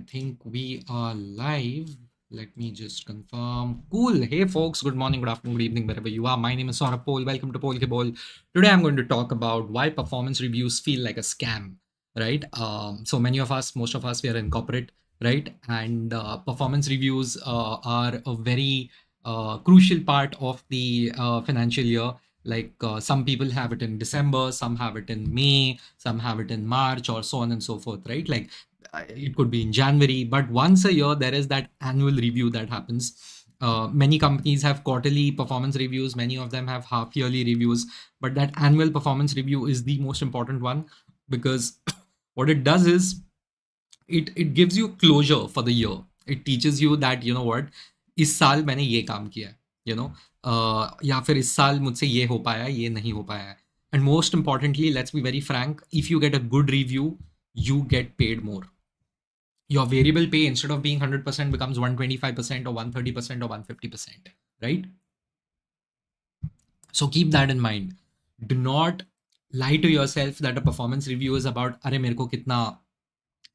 think we are live. Let me just confirm. Cool. Hey, folks. Good morning, good afternoon, good evening, wherever you are. My name is Saurabh Pol. Welcome to Pol Ke Bol. Today, I'm going to talk about why performance reviews feel like a scam, right? So many of us, most of us, we are in corporate, right? And performance reviews are a very crucial part of the financial year. Like some people have it in December, some have it in May, some have it in March, or so on and so forth, right? Like it could be in January, but once a year there is that annual review that happens. Many companies have quarterly performance reviews, many of them have half yearly reviews, but that annual performance review is the most important one because what it does is it gives you closure for the year. It teaches you that you know what, इस साल मैंने ये काम किया है, you know, या फिर इस साल मुझसे ये हो पाया, ये नहीं हो पाया है. And most importantly, let's be very frank, if you get a good review, you get paid more. Your variable pay, instead of being 100%, becomes 125% or 130% or 150%, right? So keep that in mind. Do not lie to yourself that a performance review is about अरे मेरे को कितना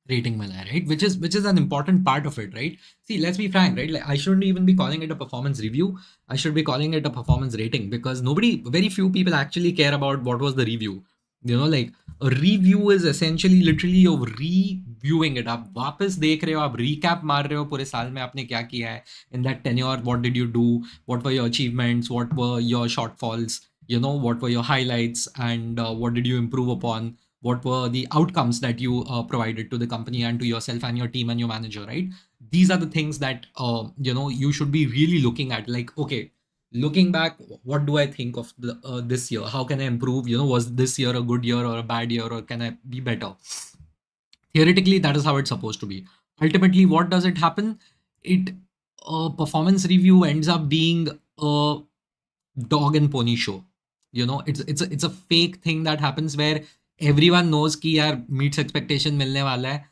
rating mila hai, right? Which is an important part of it, right? See, let's be frank, right? Like I shouldn't even be calling it a performance review. I should be calling it a performance rating because very few people actually care about what was the review. You know, like a review is essentially literally you're reviewing it. आप वापस देख रहे हो, आप recap मार रहे हो पूरे साल में आपने क्या किया है in that tenure. What did you do? What were your achievements? What were your shortfalls? You know, what were your highlights and what did you improve upon? What were the outcomes that you provided to the company and to yourself and your team and your manager, right? These are the things that you know, you should be really looking at. Like, okay, looking back, what do I think of this year? How can I improve? You know, was this year a good year or a bad year, or can I be better? Theoretically, that is how it's supposed to be. Ultimately, what does it happen? It performance review ends up being a dog and pony show. You know, it's a fake thing that happens where everyone knows कि यार meets expectation मिलने वाला है,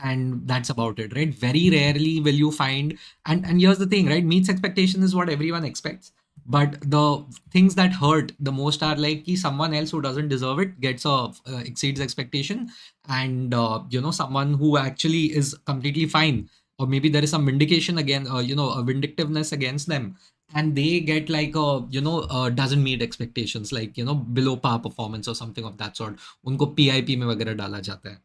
and that's about it, right? Very rarely will you find, and here's the thing, right? Meets expectation is what everyone expects, but the things that hurt the most are like कि someone else who doesn't deserve it gets a exceeds expectation, and you know, someone who actually is completely fine, or maybe there is some vindication again, you know, a vindictiveness against them, and they get like a, you know, doesn't meet expectations, like, you know, below par performance or something of that sort. उनको PIP में वगैरह डाला जाता है.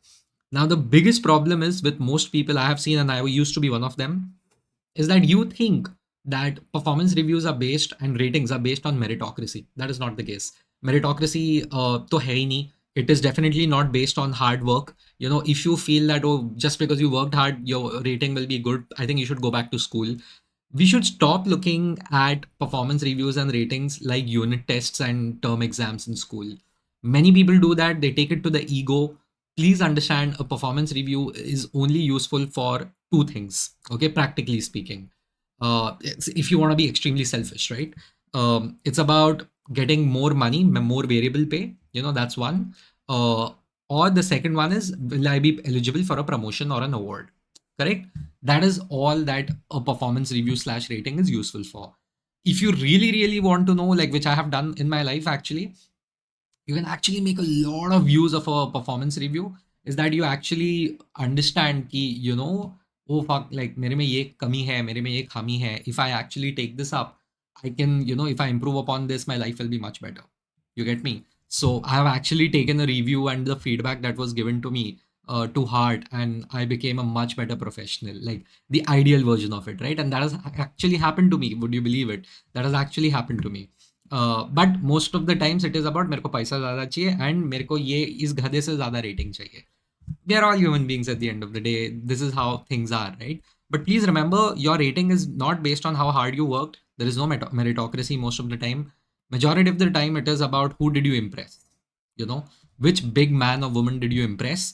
Now the biggest problem is with most people I have seen, and I used to be one of them, is that you think that performance reviews are based and ratings are based on meritocracy. That is not the case. Meritocracy तो है ही नहीं. It is definitely not based on hard work. You know, if you feel that, oh, just because you worked hard your rating will be good, I think you should go back to school. We should stop looking at performance reviews and ratings like unit tests and term exams in school. Many people do that, they take it to the ego. Please understand, a performance review is only useful for two things, okay, practically speaking. If you want to be extremely selfish, right? It's about getting more money, more variable pay, you know, that's one. Or the second one is, will I be eligible for a promotion or an award? Correct? That is all that a performance review slash rating is useful for. If you really want to know, like which I have done in my life actually, you can actually make a lot of use of a performance review, is that you actually understand कि, you know, oh fuck, like मेरे में ये कमी है, मेरे में ये खामी है. If I actually take this up, I can, you know, if I improve upon this, my life will be much better. You get me? So I have actually taken a review and the feedback that was given to me to heart, and I became a much better professional, like the ideal version of it, right? And that has actually happened to me. Would you believe it? That has actually happened to me. But most of the times it is about मेरे को पैसा ज़्यादा चाहिए and मेरे को ये इस गधे से ज़्यादा रेटिंग चाहिए. We are all human beings at the end of the day. This is how things are, right? But please remember, your rating is not based on how hard you worked. There is no meritocracy most of the time. Majority of the time, it is about who did you impress. You know, which big man or woman did you impress?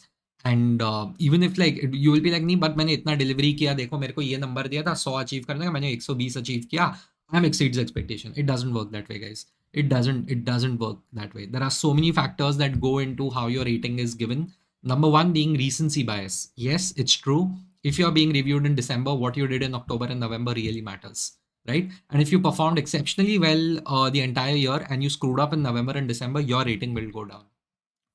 And even if like you will be like, नहीं, but मैंने इतना delivery किया, देखो मेरे को ये number दिया था 100 अचीव करने का, मैंने 120 अचीव किया, I'm exceeds expectation. It doesn't work that way, guys. It doesn't work that way. There are so many factors that go into how your rating is given. Number one being recency bias. Yes, it's true. If you're being reviewed in December, what you did in October and November really matters, right? And if you performed exceptionally well the entire year and you screwed up in November and December, your rating will go down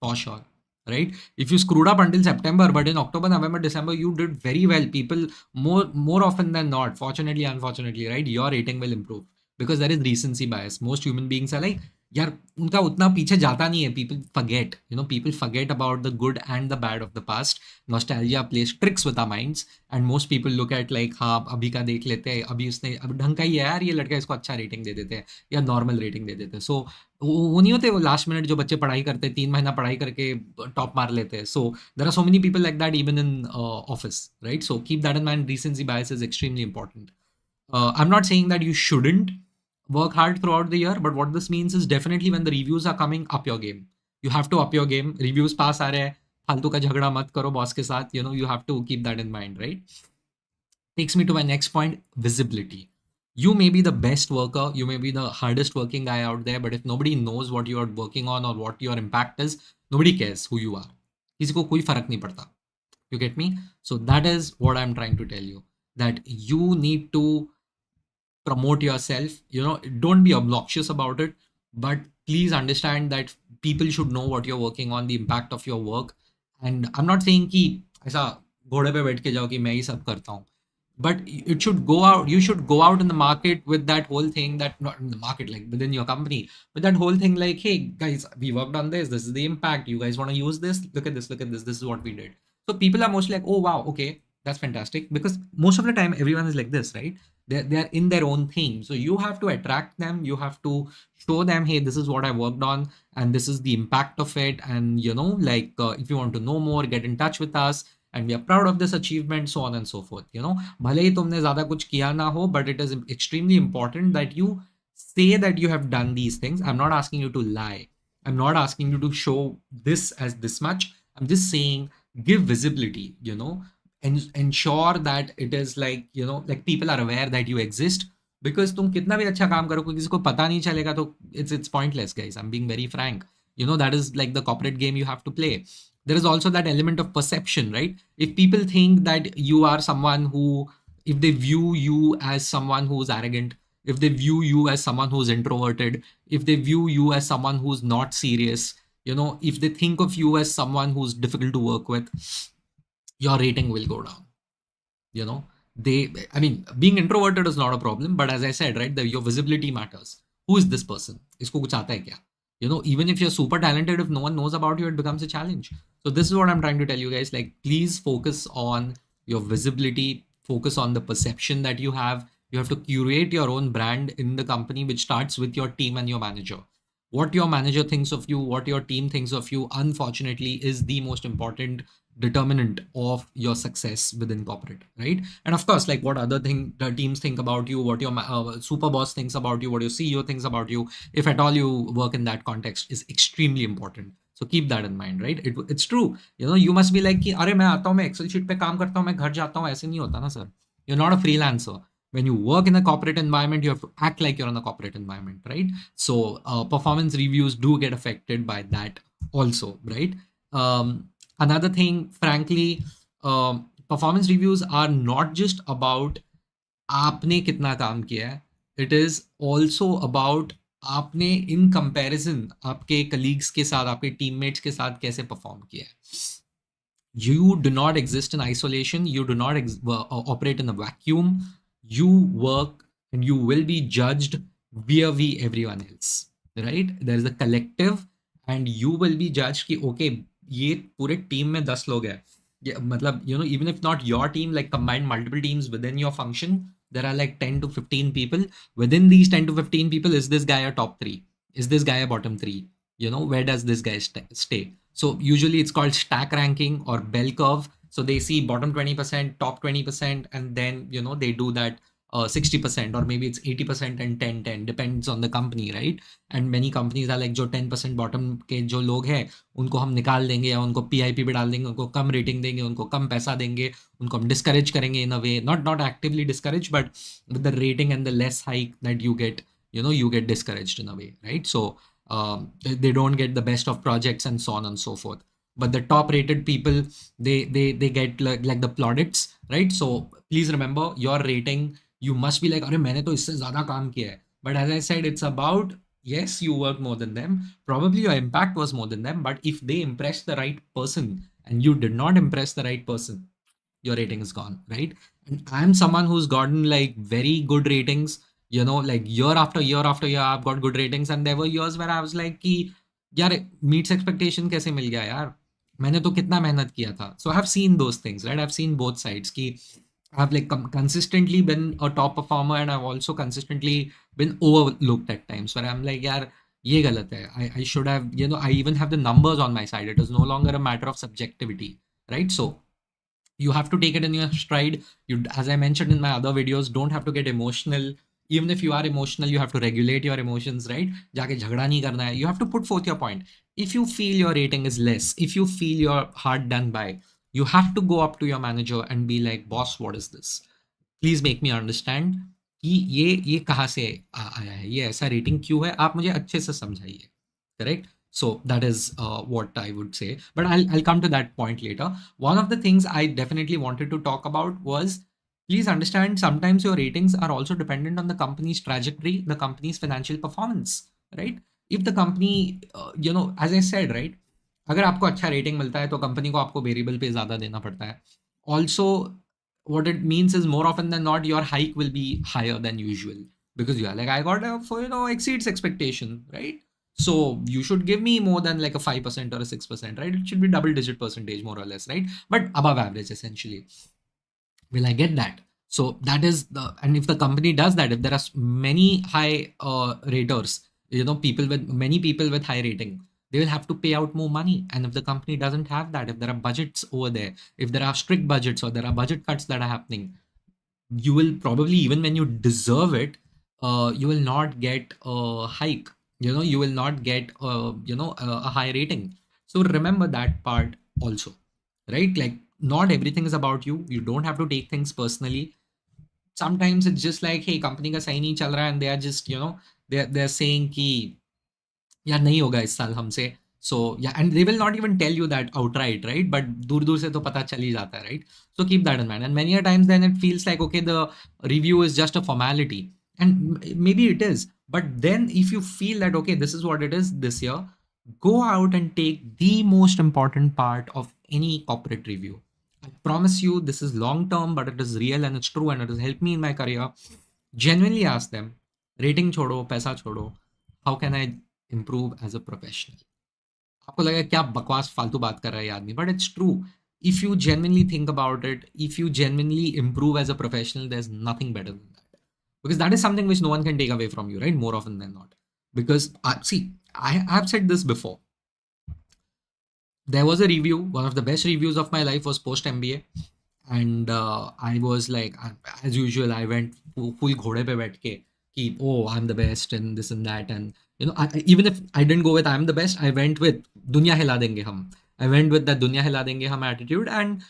for sure. right? If you screwed up until September, but in October, November, December, you did very well. People more often than not, fortunately, unfortunately, right, your rating will improve because there is recency bias. Most human beings are like, यार उनका उतना पीछे जाता नहीं है. People forget, people forget about the good and the bad of the past. Nostalgia plays tricks with our minds, and most people look at like, हाँ अभी का देख लेते हैं, अभी उसने अब ढंग का ही है यार ये लड़का, इसको अच्छा रेटिंग दे देते हैं या नॉर्मल रेटिंग दे देते हैं. सो वो नहीं होते वो लास्ट मिनट जो बच्चे पढ़ाई करते हैं, 3 महीना पढ़ाई करके टॉप मार लेते हैं. So there are so many people like that even in office, right? So keep that in mind. Recency bias is extremely important. I'm not saying that you shouldn't work hard throughout the year, but what this means is definitely when the reviews are coming, up your game. You have to up your game. Reviews pass आ रहे हैं, फालतू का झगड़ा मत करो boss के साथ. You have to keep that in mind, right? Takes me to my next point: visibility. You may be the best worker, you may be the hardest working guy out there, but if nobody knows what you are working on or what your impact is, nobody cares who you are. किसी को कोई फर्क नहीं पड़ता. You get me? So that is what I'm trying to tell you, that you need to promote yourself. Don't be obnoxious about it, but please understand that people should know what you're working on, the impact of your work. And I'm not saying कि ऐसा घोड़े पे बैठ के जाओ कि मैं ही सब करता हूँ, but it should go out. You should go out in the market with that whole thing, that not in the market, like within your company, with that whole thing like, hey guys, we worked on this, this is the impact, you guys want to use this, look at this, this is what we did. So people are mostly like, oh wow, okay, that's fantastic, because most of the time everyone is like this, right? They're in their own thing. So you have to attract them, you have to show them, hey, this is what I worked on and this is the impact of it. And if you want to know more, get in touch with us and we are proud of this achievement, so on and so forth. भले ही तुमने ज़्यादा कुछ किया ना हो, but it is extremely important that you say that you have done these things. I'm not asking you to lie. I'm not asking you to show this as this much. I'm just saying give visibility, and ensure that it is like, like people are aware that you exist. Because तुम कितना भी अच्छा काम करो, किसी को पता नहीं चलेगा तो it's pointless, guys. I'm being very frank. That is like the corporate game you have to play. There is also that element of perception, right? If people think that you are someone who, if they view you as someone who's arrogant, if they view you as someone who's introverted, if they view you as someone who's not serious, if they think of you as someone who's difficult to work with, your rating will go down. Being introverted is not a problem, but as I said, right, your visibility matters. Who is this person? Isko kuch aata hai kya? Even if you're super talented, if no one knows about you, it becomes a challenge. So this is what I'm trying to tell you guys. Like, please focus on your visibility, focus on the perception that you have. You have to curate your own brand in the company, which starts with your team and your manager. What your manager thinks of you, what your team thinks of you, unfortunately, is the most important determinant of your success within corporate, right? And of course, like what other thing the teams think about you, what your super boss thinks about you, what your CEO thinks about you, if at all you work in that context, is extremely important. So keep that in mind, right? It's true. You must be like कि अरे मैं आता हूँ, मैं Excel sheet पे काम करता हूँ, मैं घर जाता हूँ. ऐसे नहीं होता ना sir. You're not a freelancer. When you work in a corporate environment, you have to act like you're in a corporate environment, right? So performance reviews do get affected by that also, right? Another thing, frankly, performance reviews are not just about आपने कितना काम किया है. It is also about आपने in comparison आपके colleagues के साथ, आपके teammates के साथ कैसे perform किया है. You do not exist in isolation. You do not operate in a vacuum. You work and you will be judged via everyone else, right? There is a collective and you will be judged कि okay, ये पूरे team में 10 लोग हैं. मतलब even if not your team, like combined multiple teams within your function, there are like 10 to 15 people. Within these 10 to 15 people, is this guy a top 3? Is this guy a bottom 3? Where does this guy stay? So usually it's called stack ranking or bell curve. So they see bottom 20%, top 20%, and then they do that 60%, or maybe it's 80% and 10-10, depends on the company, right? And many companies are like, जो 10% bottom के जो लोग हैं उनको हम निकाल देंगे या उनको PIP पे डाल देंगे, उनको कम रेटिंग देंगे, उनको कम पैसा देंगे, उनको हम discourage करेंगे in a way, not actively discourage, but with the rating and the less hike that you get, you get discouraged in a way, right? So they don't get the best of projects and so on and so forth. But the top rated people, they get like the plaudits, right? So please remember, your rating, you must be like, अरे मैंने तो इससे ज़्यादा काम किया है. But as I said, it's about Yes, you work more than them. Probably your impact was more than them. But if they impressed the right person and you did not impress the right person, your rating is gone, right? And I'm someone who's gotten like very good ratings, like year after year after year, I've got good ratings. And there were years where I was like, कि यार meets expectation कैसे मिल गया यार, मैंने तो कितना मेहनत किया था. So I've seen those things, right? I've seen both sides कि I've like consistently been a top performer, and I've also consistently been overlooked at times where I'm like, यार ये गलत है. I should have, I even have the numbers on my side. It is no longer a matter of subjectivity, right? So you have to take it in your stride. You, as I mentioned in my other videos, don't have to get emotional. Even if you are emotional, you have to regulate your emotions, right? जाके झगड़ा नहीं करना है. You have to put forth your point. If you feel your rating is less, if you feel you're hard done by, you have to go up to your manager and be like, boss, what is this? Please make me understand कि ये कहाँ से आया है, ये ऐसा rating क्यों है, आप मुझे अच्छे से समझाइए. Correct? So that is what I would say. But I'll come to that point later. One of the things I definitely wanted to talk about was, please understand, sometimes your ratings are also dependent on the company's trajectory, the company's financial performance, right? If the company, as I said, right, अगर आपको अच्छा rating मिलता है तो company को आपको variable पे ज़्यादा देना पड़ता है. Also what it means is, more often than not, your hike will be higher than usual, because you are like, I got for exceeds expectation, right? So you should give me more than like a 5% or a 6%, right? It should be double digit percentage, more or less, right? But above average, essentially. Will I get that? So that is the, and if the company does that, if there are many high raters, many people with high rating, they will have to pay out more money. And if the company doesn't have that, if there are budgets over there, if there are strict budgets or there are budget cuts that are happening, you will probably, even when you deserve it, you will not get a hike. You will not get a high rating. So remember that part also, right? Like, not everything is about you. You don't have to take things personally. Sometimes it's just like, hey, company का सही नहीं चल रहा है, and they are just, they're saying कि यार नहीं होगा इस साल हमसे. So yeah, and they will not even tell you that outright, right? But दूर दूर से तो पता चल ही जाता है, right? So keep that in mind. And many a times then it feels like, okay, the review is just a formality, and maybe it is. But then if you feel that, okay, this is what it is this year, go out and take the most important part of any corporate review. I promise you, this is long term, but it is real and it's true, and it has helped me in my career. Genuinely ask them, rating छोड़ो, पैसा छोड़ो, how can I improve as a professional? आपको लगेगा क्या बकवास फालतू बात कर रहा है ये आदमी, but it's true. If you genuinely think about it, if you genuinely improve as a professional, there's nothing better than that, because that is something which no one can take away from you, right? More often than not. Because see, I've said this before. There was a review, one of the best reviews of my life was post MBA, and I was like, as usual, I went full घोड़े पे बैठ के कि, oh, I'm the best and this and that. And even if I didn't go with I'm the best, I went with दुनिया हिला देंगे हम. I went with that दुनिया हिला देंगे हम attitude, and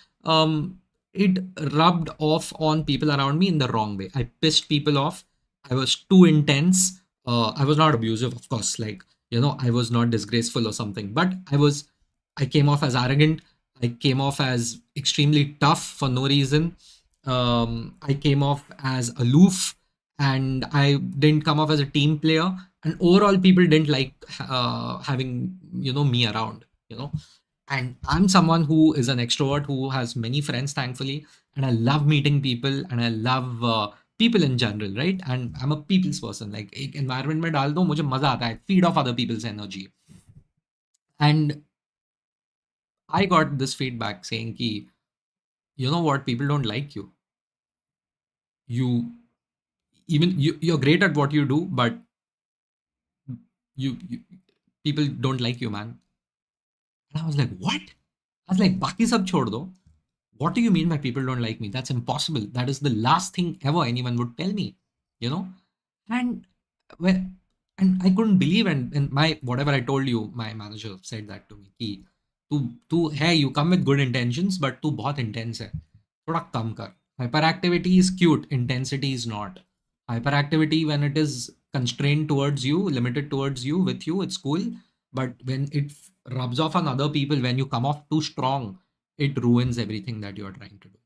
it rubbed off on people around me in the wrong way. I pissed people off. I was too intense. I was not abusive, of course. Like, I was not disgraceful or something, but I came off as arrogant. I came off as extremely tough for no reason. I came off as aloof, and I didn't come off as a team player. And overall, people didn't like having me around. And I'm someone who is an extrovert who has many friends, thankfully, and I love meeting people, and I love people in general, right? And I'm a people's person. Like, एक environment में डाल दो, मुझे मजा आता है. Feed off other people's energy. And I got this feedback saying कि, you know what, people don't like you. You're great at what you do, but you people don't like you, man. And I was like, what? I was like, बाकी सब छोड़ दो. What do you mean by people don't like me? That's impossible. That is the last thing ever anyone would tell me, you know? And well, and I couldn't believe, and my whatever I told you, my manager said that to me. कि तू है, you come with good intentions, but तू बहुत intense है. थोड़ा कम कर. Hyperactivity is cute, intensity is not. Hyperactivity, when it is constrained towards you, limited towards you, with you, it's cool. But when it rubs off on other people, when you come off too strong, it ruins everything that you're trying to do.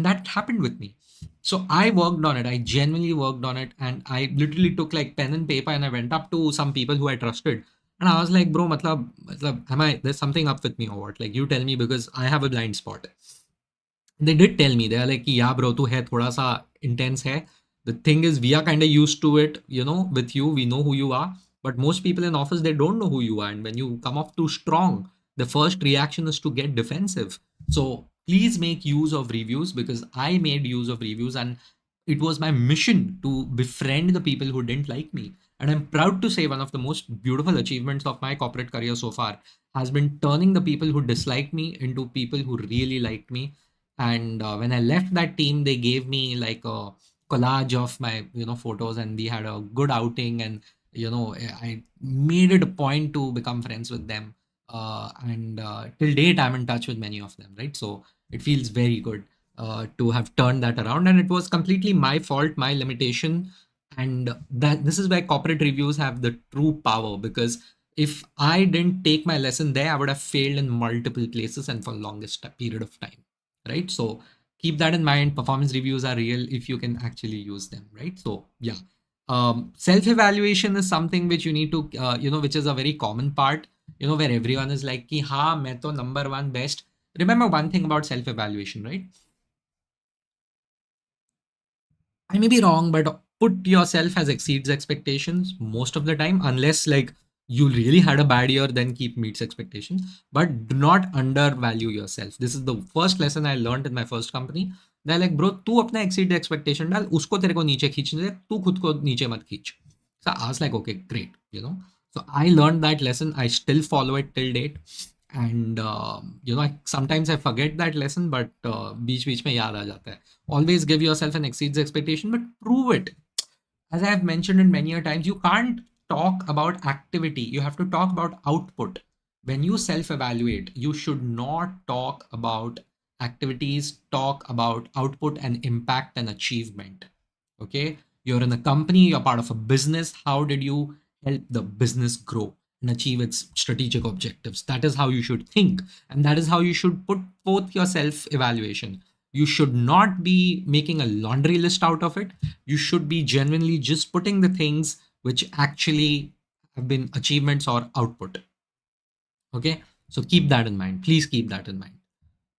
That happened with me. So I worked on it. I genuinely worked on it, and I literally took like pen and paper and I went up to some people who I trusted. And I was like, bro, am I, there's something up with me or what? Like, you tell me because I have a blind spot. They did tell me, they're like, yeah, bro, tu hai thoda sa intense hai. The thing is, we are kind of used to it, with you, we know who you are. But most people in office, they don't know who you are. And when you come off too strong, the first reaction is to get defensive. So please make use of reviews, because I made use of reviews and it was my mission to befriend the people who didn't like me. And I'm proud to say one of the most beautiful achievements of my corporate career so far has been turning the people who disliked me into people who really liked me. And when I left that team, they gave me like a collage of my photos, and we had a good outing. And I made it a point to become friends with them. And till date, I'm in touch with many of them, right? So it feels very good to have turned that around, and it was completely my fault, my limitation. And that this is where corporate reviews have the true power, because if I didn't take my lesson there, I would have failed in multiple places and for longest period of time, right? So keep that in mind. Performance reviews are real if you can actually use them, right? So yeah, self-evaluation is something which you need to which is a very common part, where everyone is like ki ha main to number one best. Remember one thing about self-evaluation, right? I may be wrong, but put yourself as exceeds expectations most of the time, unless like you really had a bad year, then keep meets expectations. But do not undervalue yourself. This is the first lesson I learned in my first company. They're like, bro, तू अपना exceed expectation डाल, उसको तेरे को नीचे खींचने दे, तू खुद को नीचे मत खींच. So I was like, okay, great, So I learned that lesson. I still follow it till date. And sometimes I forget that lesson, but बीच बीच में याद आ जाता है. Always give yourself an exceeds expectation, but prove it. As I have mentioned in many a times, you can't talk about activity. You have to talk about output. When you self-evaluate, you should not talk about activities, talk about output and impact and achievement. Okay. You're in a company, you're part of a business. How did you help the business grow and achieve its strategic objectives? That is how you should think. And that is how you should put forth your self-evaluation. You should not be making a laundry list out of it. You should be genuinely just putting the things which actually have been achievements or output. Okay. So keep that in mind. Please keep that in mind.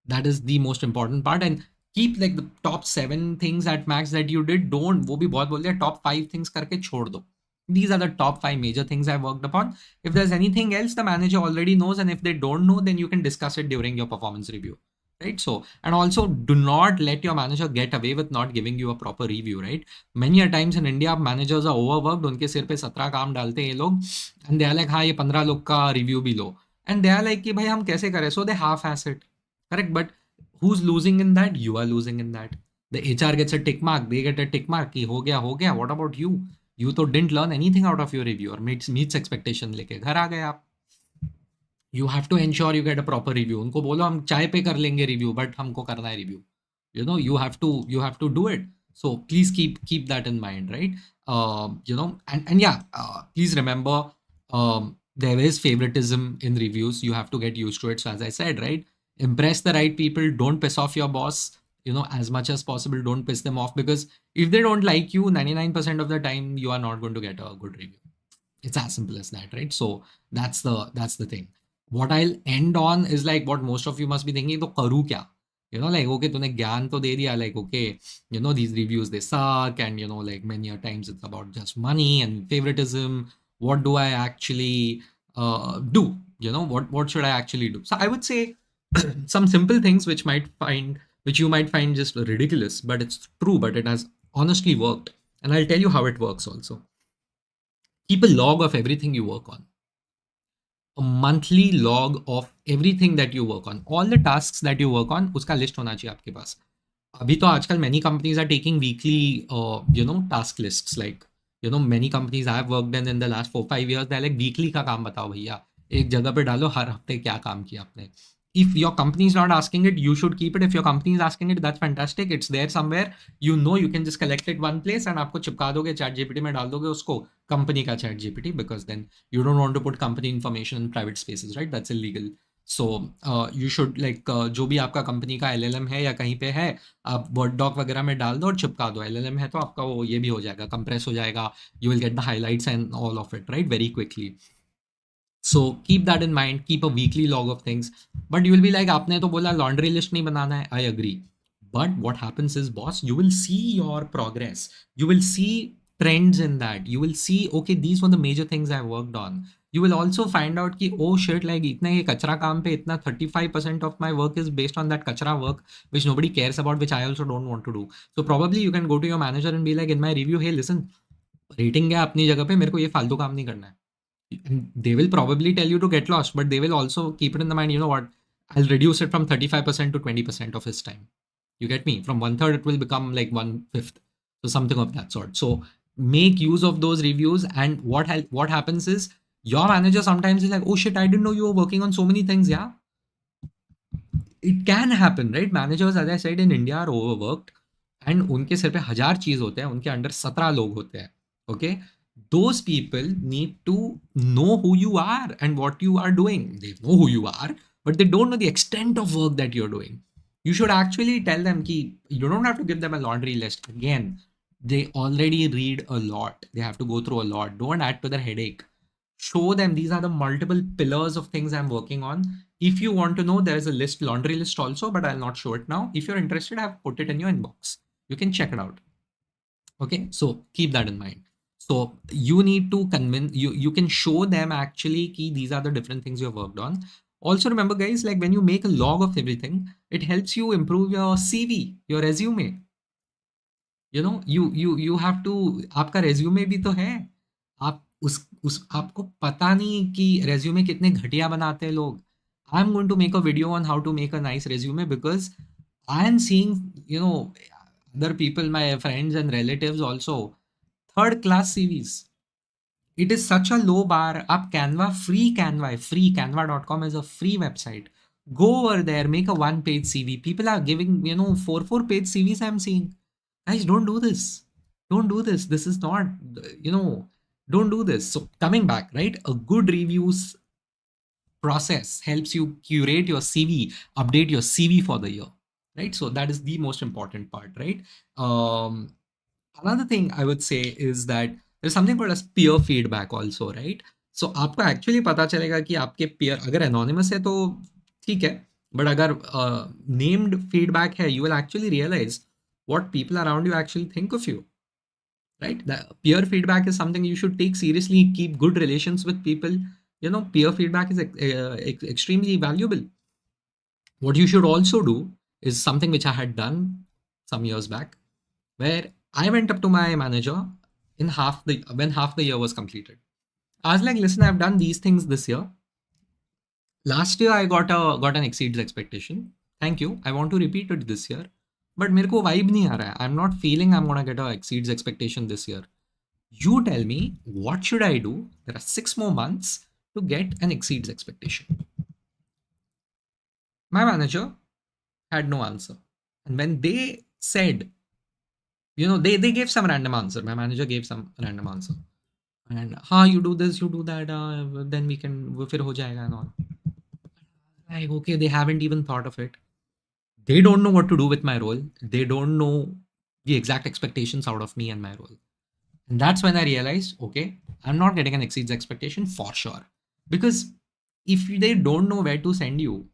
That is the most important part. And keep like the top 7 things at max that you did. Don't, वो भी बहुत बोल दिया, top 5 things करके छोड़ दो. These are the top 5 major things I worked upon. If there's anything else, the manager already knows. And if they don't know, then you can discuss it during your performance review. Right. So, and also do not let your manager get away with not giving you a proper review, right? Many a times in India, managers are overworked. उनके सिर पे 17 काम डालते हैं ये लोग. And they are like, हाँ ये 15 लोग का review भी लो. And they are like कि भाई हम कैसे करें? So they half-ass it. Correct. But who's losing in that? You are losing in that. The HR gets a tick mark. They get a tick mark. कि हो गया हो गया. What about you? You तो didn't learn anything out of your review or meets expectation लेके घर आ गए आप. You have to ensure you get a proper review. उनको बोलो हम चाय पे कर लेंगे review, but हमको करना है review. You have to do it. So please keep that in mind, right? And yeah, please remember, there is favoritism in reviews. You have to get used to it. So as I said, right, impress the right people. Don't piss off your boss. As much as possible, don't piss them off, because if they don't like you, 99% of the time, you are not going to get a good review. It's as simple as that, right? So that's the thing. What I'll end on is like what most of you must be thinking, तो करूँ क्या? Like, okay, तूने ज्ञान तो दे दिया, like, okay, these reviews, they suck, and, like many a times it's about just money and favoritism. What do I actually do? What should I actually do? So I would say some simple things which you might find just ridiculous, but it's true, but it has honestly worked. And I'll tell you how it works also. Keep a log of everything you work on. A monthly log of everything that you work on. All the tasks that you work on, उसका list होना चाहिए आपके पास. अभी तो आजकल many companies are taking weekly, task lists. Like, many companies I have worked in the last 4-5 years, they're like weekly का काम बताओ भैया. एक जगह पे डालो हर हफ्ते क्या काम किया आपने. If your company is not asking it, you should keep it. If your company is asking it, that's fantastic. It's there somewhere. You can just collect it one place and आपको चिपका दोगे, chat GPT में डाल दोगे उसको, company का chat GPT, because then you don't want to put company information in private spaces, right? That's illegal. So you should like जो भी आपका कंपनी का एलएलएम है या कहीं पे है, आप वर्ड डॉक वगैरह में डाल दो और चिपका दो। एलएलएम है तो आपका वो ये भी हो जाएगा, कंप्रेस हो जाएगा, you will get the highlights and all of it right very quickly. So keep that in mind, keep a weekly log of things. But you will be like आपने तो बोला लॉन्ड्री लिस्ट नहीं बनाना है, I agree, but what happens is boss, you will see your progress, you will see trends in that, you will see okay these were the major things I worked on. You will also find out कि oh shit like इतना ये कचरा काम पे इतना 35% of my work is based on that कचरा work which nobody cares about, which I also don't want to do. So probably you can go to your manager and be like in my review, hey listen, rating है अपनी जगह पे, मेरे को ये फालतू काम नहीं करना है. And they will probably tell you to get lost, but they will also keep it in the mind, you know what, I'll reduce it from 35% to 20% of his time. You get me? From one third, it will become like one fifth. So something of that sort. So make use of those reviews. And what happens is your manager sometimes is like, oh shit, I didn't know you were working on so many things. Yeah. It can happen, right? Managers, as I said, in India are overworked. And उनके सिर पे 1000 चीज होते हैं, उनके under 17 लोग होते हैं. Okay? Those people need to know who you are and what you are doing. They know who you are, but they don't know the extent of work that you're doing. You should actually tell them ki you don't have to give them a laundry list. Again, they already read a lot. They have to go through a lot. Don't add to their headache. Show them these are the multiple pillars of things I'm working on. If you want to know, there is a list, laundry list also, but I'll not show it now. If you're interested, I've put it in your inbox. You can check it out. Okay, so keep that in mind. So you need to convince you can show them actually key these are the different things you have worked on. Also remember guys, like when you make a log of everything, it helps you improve your CV, your resume. You know, you have to, आपका resume भी तो है. आप उस आपको पता नहीं कि resume कितने घटिया बनाते हैं लोग. I'm going to make a video on how to make a nice resume because I am seeing, you know, other people, my friends and relatives also, third class CVs. It is such a low bar. Up Canva, free Canva, free canva.com is a free website. Go over there, make a one page CV. People are giving, you know, four page CVs I'm seeing. Guys, don't do this. Don't do this. This is not, you know, don't do this. So coming back, right? A good reviews process helps you curate your CV, update your CV for the year, right? So that is the most important part, right? Another thing I would say is that there's something called as peer feedback also, right? So आपको actually पता चलेगा कि आपके peer अगर anonymous है तो ठीक है, but अगर named feedback है, you will actually realize what people around you actually think of you, right? The peer feedback is something you should take seriously. Keep good relations with people. You know, peer feedback is extremely valuable. What you should also do is something which I had done some years back, where I went up to my manager in when half the year was completed. I was like, listen, I've done these things this year. Last year I got an exceeds expectation. Thank you. I want to repeat it this year. But मेरे को vibe नहीं आ रहा है. I'm not feeling I'm gonna get a exceeds expectation this year. You tell me, what should I do? There are 6 more months to get an exceeds expectation. My manager had no answer. And when they said, you know, they gave some random answer. My manager gave some random answer. And, you do this, you do that, then we can, फिर हो जाएगा and all. Like, okay, they haven't even thought of it. They don't know what to do with my role. They don't know the exact expectations out of me and my role. And that's when I realized, okay, I'm not getting an exceeds expectation for sure. Because if they don't know where to send you,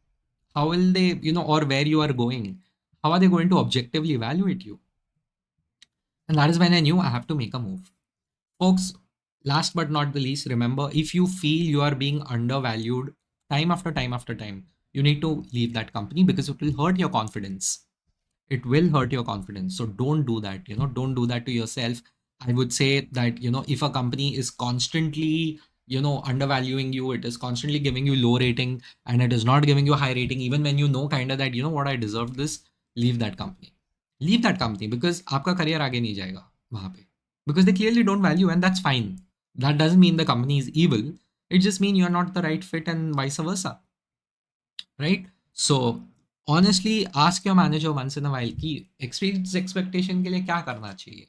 how will they, you know, or where you are going, how are they going to objectively evaluate you? And that is when I knew I have to make a move. Folks, last but not the least, remember, if you feel you are being undervalued time after time after time, you need to leave that company because it will hurt your confidence. It will hurt your confidence. So don't do that. You know, don't do that to yourself. I would say that, you know, if a company is constantly, you know, undervaluing you, it is constantly giving you low rating and it is not giving you a high rating, even when you know kind of that, you know what, I deserve this, leave that company. Leave that company because आपका career आगे नहीं जाएगा वहाँ पे. Because they clearly don't value, and that's fine. That doesn't mean the company is evil. It just means you're not the right fit and vice versa. Right? So honestly, ask your manager once in a while कि expectation के लिए क्या करना चाहिए.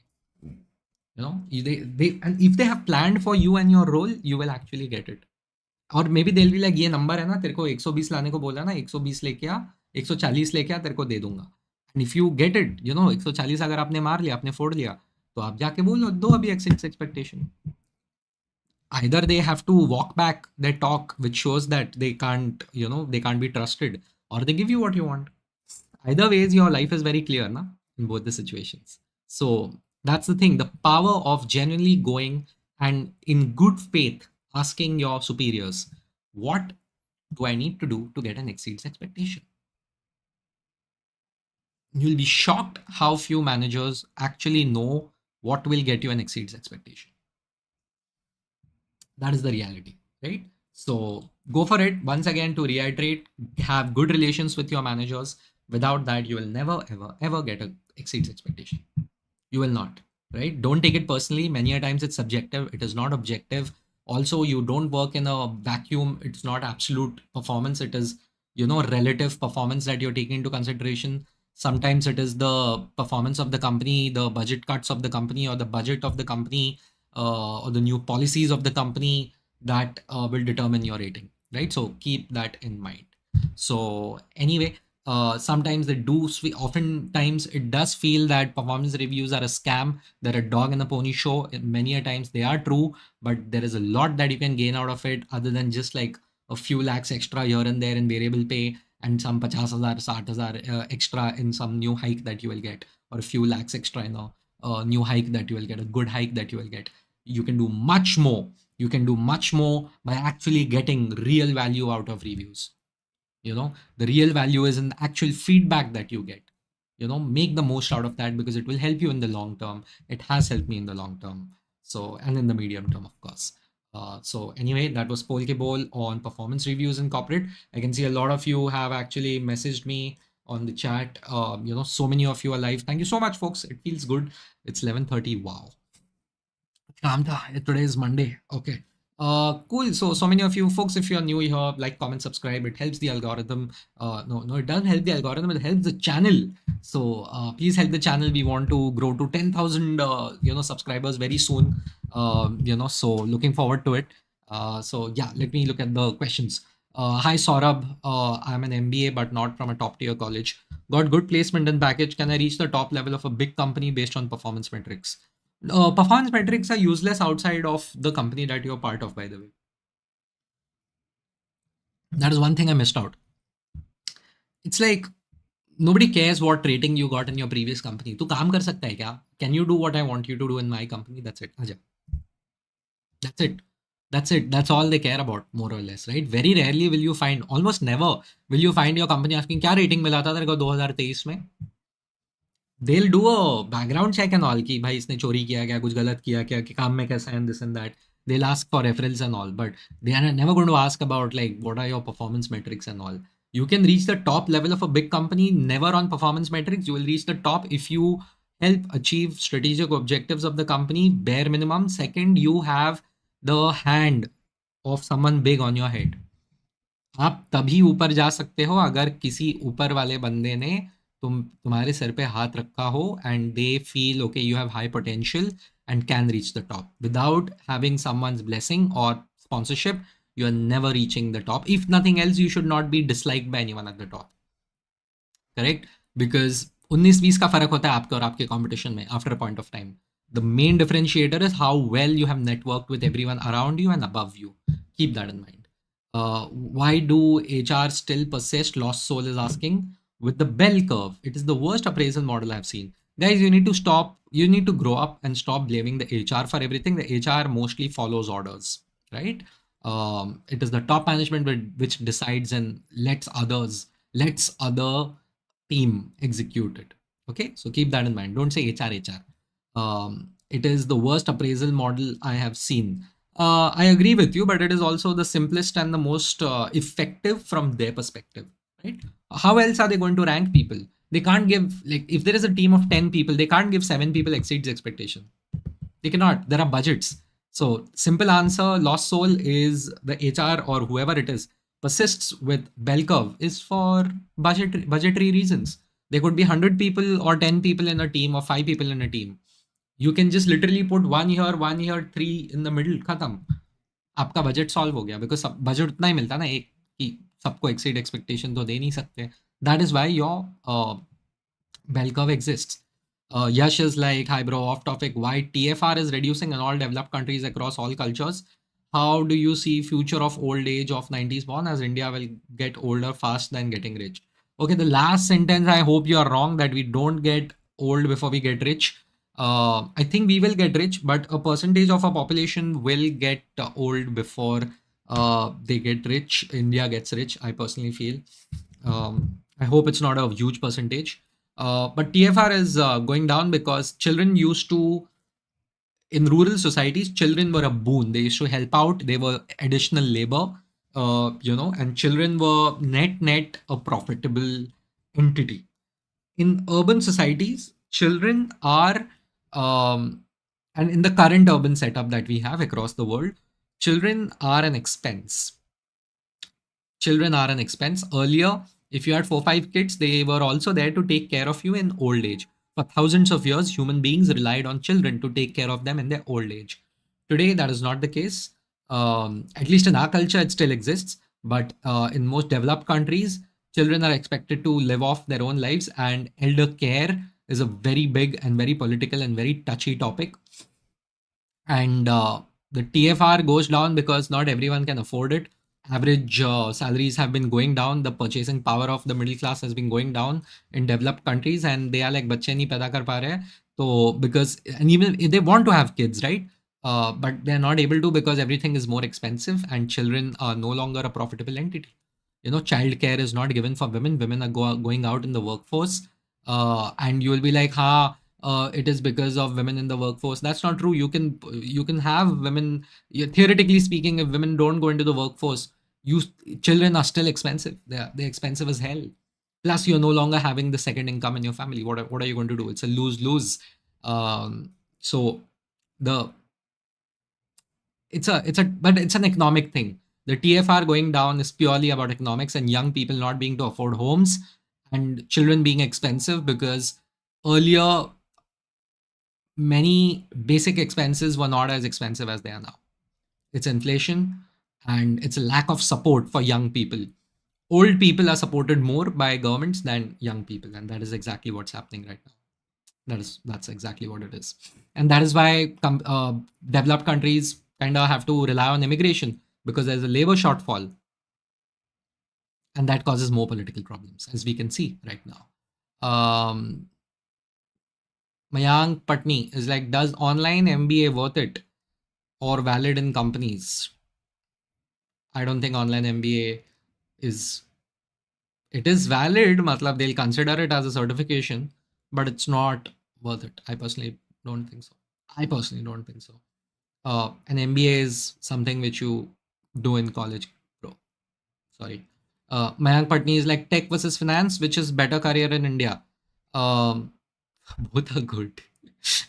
You know, and if they have planned for you and your role, you will actually get it. और may be they'll be like, ये number है ना, तेरे को 120 लाने को बोला ना, 120 लेके आ, 140 लेके आ, तेरे को दे दूंगा. And if you get it, 140 अगर आपने मार लिया, आपने फोड़ लिया, तो आप जाके बोलो, दो अभी exceeds expectation. Either they have to walk back their talk, which shows that they can't be trusted, or they give you what you want. Either ways, your life is very clear, na, in both the situations. So that's the thing, the power of genuinely going and in good faith asking your superiors, what do I need to do to get an exceeds expectation? You'll be shocked how few managers actually know what will get you an exceeds expectation. That is the reality, right? So go for it. Once again, to reiterate, have good relations with your managers. Without that, you will never, ever, ever get a exceeds expectation. You will not, right? Don't take it personally. Many a times it's subjective. It is not objective. Also, you don't work in a vacuum. It's not absolute performance. It is, relative performance that you're taking into consideration. Sometimes it is the performance of the company, the budget cuts of the company, or the budget of the company, or the new policies of the company that will determine your rating, right? So keep that in mind. So anyway, sometimes they do, oftentimes it does feel that performance reviews are a scam. They're a dog and a pony show. Many a times they are true, but there is a lot that you can gain out of it other than just like a few lakhs extra here and there in variable pay and some 50,000, 60,000 extra in some new hike that you will get, or a few lakhs extra in a new hike that you will get, a good hike that you will get. You can do much more. You can do much more by actually getting real value out of reviews. The real value is in the actual feedback that you get. Make the most out of that because it will help you in the long term. It has helped me in the long term. So, and in the medium term, of course. So anyway, that was Polkeball on performance reviews in corporate. I can see a lot of you have actually messaged me on the chat. So many of you are live. Thank you so much, folks. It feels good. It's 11:30. Wow. Today is Monday. Okay. Cool. So many of you folks, if you're new here, like, comment, subscribe. It helps the algorithm. No, it doesn't help the algorithm. It helps the channel. So please help the channel. We want to grow to 10,000, subscribers very soon. So looking forward to it. So yeah, let me look at the questions. Hi Saurabh, I'm an MBA but not from a top tier college. Got good placement and package. Can I reach the top level of a big company based on performance metrics? Performance metrics are useless outside of the company that you're part of, by the way. That is one thing I missed out. It's like nobody cares what rating you got in your previous company. तू काम कर सकता है क्या? Can you do what I want you to do in my company? That's it. आजा. That's it. That's it. That's all they care about, more or less, right? Very rarely will you find, almost never will you find your company asking क्या rating मिला था तेरे को 2023 में? They'll do a background check and all कि भाई इसने चोरी किया क्या, कुछ गलत किया क्या, कि काम में कैसा है, and this and that. They'll ask for referrals and all, but they are never going to ask about like what are your performance metrics and all. You can reach the top level of a big company never on performance metrics. You will reach the top if you help achieve strategic objectives of the company, bare minimum. Second, you have the hand of someone big on your head. आप तभी ऊपर जा सकते हो अगर किसी ऊपर वाले बंदे ने तुम्हारे सर पे हाथ रखा हो and they feel okay, you have high potential and can reach the top. Without having someone's blessing or sponsorship, you are never reaching the top. If nothing else, you should not be disliked by anyone at the top. Correct? Because 19-20 का फर्क होता है आपके और आपके competition में after a point of time. The main differentiator is how well you have networked with everyone around you and above you. Keep that in mind. Why do HR still persist? Lost Soul is asking. With the bell curve, it is the worst appraisal model I've seen. Guys, you need to stop. You need to grow up and stop blaming the HR for everything. The HR mostly follows orders, right? It is the top management which decides and lets other team execute it. Okay, so keep that in mind. Don't say HR. It is the worst appraisal model I have seen. I agree with you, but it is also the simplest and the most effective from their perspective, right? How else are they going to rank people? They can't give, like, if there is a team of 10 people, they can't give 7 people exceeds expectation. They cannot. There are budgets. So simple answer, Lost Soul, is the HR or whoever it is persists with bell curve is for budgetary reasons. There could be 100 people or 10 people in a team or 5 people in a team. You can just literally put one here, 3 in the middle, khatam. आपका budget solve हो गया, because budget उतना ही मिलता ना एक, कि सबको exceed expectation तो दे नहीं सकते. That is why your bell curve exists. Yash is like, hi bro, off topic. Why TFR is reducing in all developed countries across all cultures? How do you see future of old age of 90s born, as India will get older fast than getting rich? Okay, the last sentence, I hope you are wrong that we don't get old before we get rich. I think we will get rich, but a percentage of our population will get old before they get rich. India gets rich, I personally feel. I hope it's not a huge percentage. But TFR is going down because children used to, in rural societies, children were a boon. They used to help out. They were additional labor, and children were net a profitable entity. In urban societies, children are, and in the current urban setup that we have across the world, children are an expense. Children are an expense. Earlier, if you had 4 5 kids, they were also there to take care of you in old age. For thousands of years, human beings relied on children to take care of them in their old age. Today, that is not the case. At least in our culture, it still exists. But in most developed countries, children are expected to live off their own lives, and elder care is a very big and very political and very touchy topic. And the TFR goes down because not everyone can afford it. Average salaries have been going down. The purchasing power of the middle class has been going down in developed countries, and they are like, "बच्चे नहीं पैदा कर पा रहे." So because, and even if they want to have kids, right? But they're not able to because everything is more expensive, and children are no longer a profitable entity. Child care is not given for women. Women are going out in the workforce, and you will be like, "Ha, it is because of women in the workforce." That's not true. You can have women. Theoretically speaking, if women don't go into the workforce, you children are still expensive. They're expensive as hell. Plus, you're no longer having the second income in your family. What are you going to do? It's a lose lose. So the but it's an economic thing. The TFR going down is purely about economics and young people not being to afford homes and children being expensive, because earlier many basic expenses were not as expensive as they are now. It's inflation and it's a lack of support for young people. Old people are supported more by governments than young people, and that is exactly what's happening right now. That's exactly what it is, and that is why developed countries kind of have to rely on immigration, because there's a labor shortfall, and that causes more political problems, as we can see right now. Mayank Patni is like, does online MBA worth it or valid in companies? I don't think online MBA is, it is valid, matlab they'll consider it as a certification, but it's not worth it. I personally don't think so. An MBA is something which you do in college, bro. Sorry. Mayank Patni is like, tech versus finance, which is better career in India? Both are good.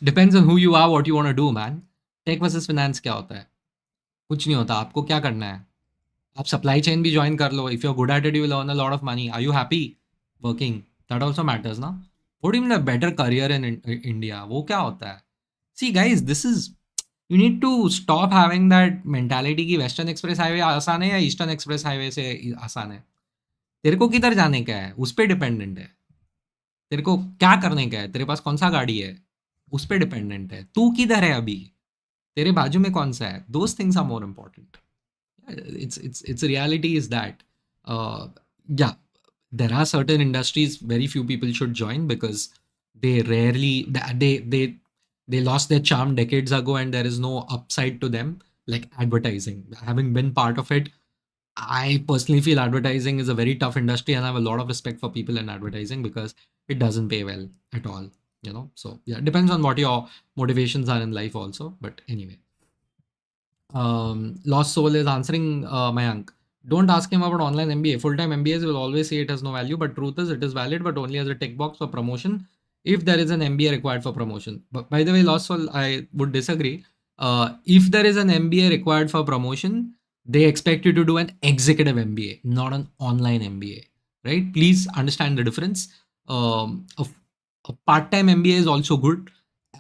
Depends on who you are, what you want to do, man. Tech versus finance क्या होता है? कुछ नहीं होता. आपको क्या करना है? आप सप्लाई चेन भी ज्वाइन कर लो. If you're good at it, you will earn a lot of money. Are you happy working? That also matters, ना? What do you mean a better career in India? वो क्या होता है? See, guys, you need to stop having that mentality कि western express highway आसान है या eastern express highway से आसान है. तेरे को किधर जाने का है, उस पर डिपेंडेंट है. तेरे को क्या करने का है, तेरे पास कौन सा गाड़ी है, उस पर डिपेंडेंट है. तू किधर है अभी, तेरे बाजू में कौन सा है. Those things are more important. It's reality is that yeah, there are certain industries very few people should join because they rarely they lost their charm decades ago and there is no upside to them, like advertising. Having been part of it, I personally feel advertising is a very tough industry, and I have a lot of respect for people in advertising because it doesn't pay well at all. So yeah, it depends on what your motivations are in life also, but anyway. Lost Soul is answering Mayank. Don't ask him about online MBA. Full-time MBAs will always say it has no value, but truth is it is valid, but only as a tick box for promotion if there is an MBA required for promotion. But by the way, Lost Soul, I would disagree. If there is an MBA required for promotion, they expect you to do an executive MBA, not an online MBA, right? Please understand the difference. A part-time MBA is also good.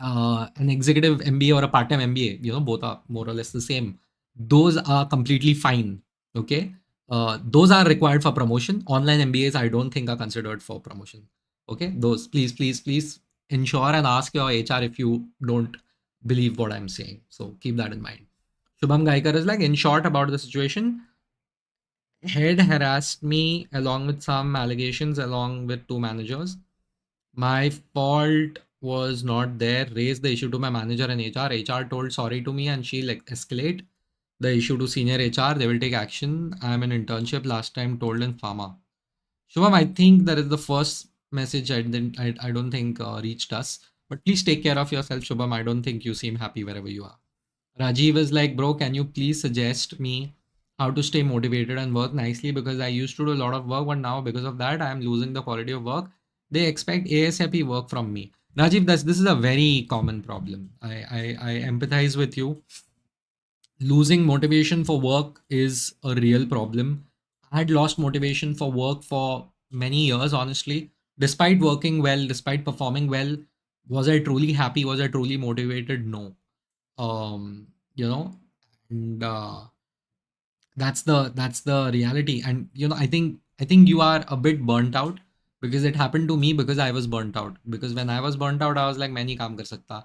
An executive MBA or a part-time MBA, both are more or less the same. those are completely fine. Okay, those are required for promotion. Online MBAs I don't think are considered for promotion. Okay, those please ensure and ask your HR if you don't believe what I'm saying. So keep that in mind. Shubham Gaikar is like, in short about the situation, head harassed me along with some allegations along with two managers. My fault was not there. Raised the issue to my manager and HR. HR told sorry to me and she like escalate the issue to senior HR. They will take action. I am in internship last time told in pharma. Shubham, I think that is the first message I don't think reached us. But please take care of yourself, Shubham. I don't think you seem happy wherever you are. Rajiv is like, bro, can you please suggest me how to stay motivated and work nicely? Because I used to do a lot of work, but now because of that, I am losing the quality of work. They expect ASAP work from me. Rajiv, this is a very common problem. I empathize with you. Losing motivation for work is a real problem. I had lost motivation for work for many years, honestly. Despite working well, despite performing well, was I truly happy? Was I truly motivated? No. You know, and that's the reality. And I think you are a bit burnt out because it happened to me because I was burnt out. Because when I was burnt out, I was like, मैं नहीं काम कर सकता,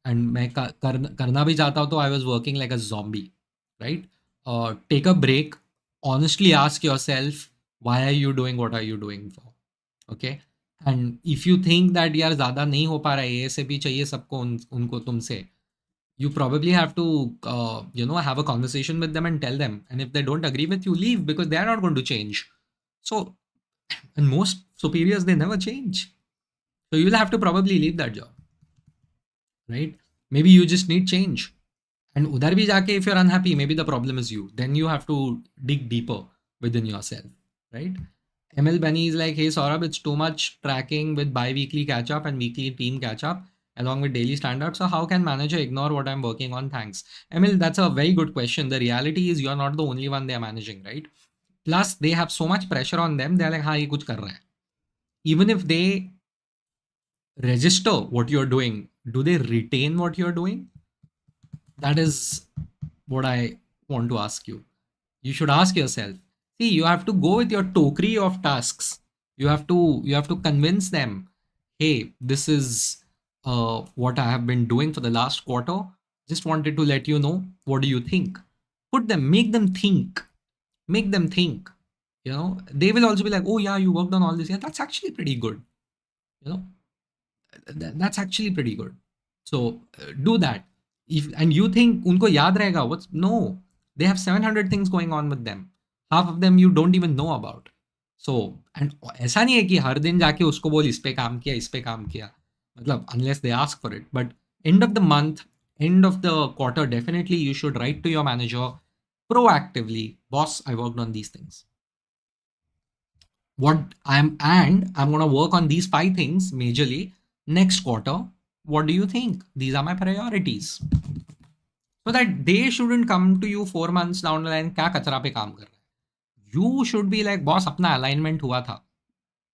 and मैं करना भी चाहता हूँ, तो I was working like a zombie, right? Take a break. Honestly, ask yourself, why are you doing what are you doing for? Okay. And if you think that यार ज़्यादा नहीं हो पा रहा है, ASAP चाहिए सबको उनको तुमसे, you probably have to have a conversation with them and tell them, and if they don't agree with you, leave, because they are not going to change. So, and most superiors, they never change, so you'll have to probably leave that job, right? Maybe you just need change, and udhar bhi jaake, if you're unhappy, maybe the problem is you. Then you have to dig deeper within yourself, right? ML Benny is like, hey Saurabh, it's too much tracking with bi-weekly catch up and weekly team catch up along with daily stand up. So how can manager ignore what I'm working on? Thanks. Emil, that's a very good question. The reality is you're not the only one they're managing, right? Plus, they have so much pressure on them. They're like, हाँ ये कुछ कर रहा है. Even if they register what you're doing, do they retain what you're doing? That is what I want to ask you. You should ask yourself. See, you have to go with your tokery of tasks. You have to convince them, hey, this is what I have been doing for the last quarter. Just wanted to let you know. What do you think? Make them think. Make them think. They will also be like, oh yeah, you worked on all this. Yeah, that's actually pretty good. You know, that's actually pretty good. So do that. And you think unko yaad rahega? No, they have 700 things going on with them. Half of them you don't even know about. So, and ऐसा नहीं है कि हर दिन जाके उसको बोल इस पे काम किया, इस पे काम किया, मतलब unless they ask for it. But end of the month, end of the quarter, definitely you should write to your manager proactively, boss, I worked on these things. I'm going to work on these 5 things majorly next quarter. What do you think? These are my priorities. So that they shouldn't come to you 4 months down the line, क्या कचरा पे काम कर रहा है? You should be like, boss, अपना alignment हुआ था.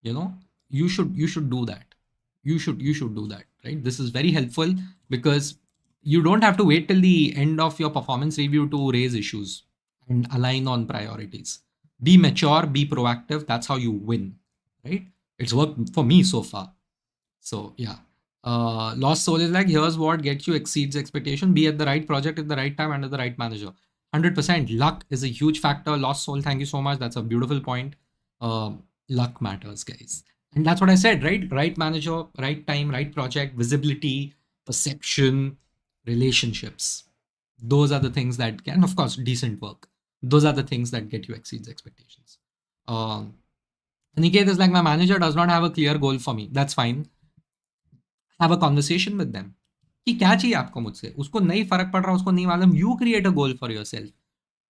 You should do that. You should do that, right? This is very helpful because you don't have to wait till the end of your performance review to raise issues and align on priorities. Be mature, be proactive. That's how you win, right? It's worked for me so far. So yeah. Lost Soul is like, here's what gets you exceeds expectation. Be at the right project at the right time under the right manager. 100%. Luck is a huge factor. Lost Soul, thank you so much. That's a beautiful point. Luck matters, guys. And that's what I said, right? Right manager, right time, right project, visibility, perception, relationships. Those are the things that can, of course, decent work. Those are the things that get you exceeds expectations. Niket is like, my manager does not have a clear goal for me. That's fine. Have a conversation with them. कि क्या चाहिए आपको मुझसे? उसको नहीं फर्क पड़ रहा, उसको नहीं मालूम. You create a goal for yourself.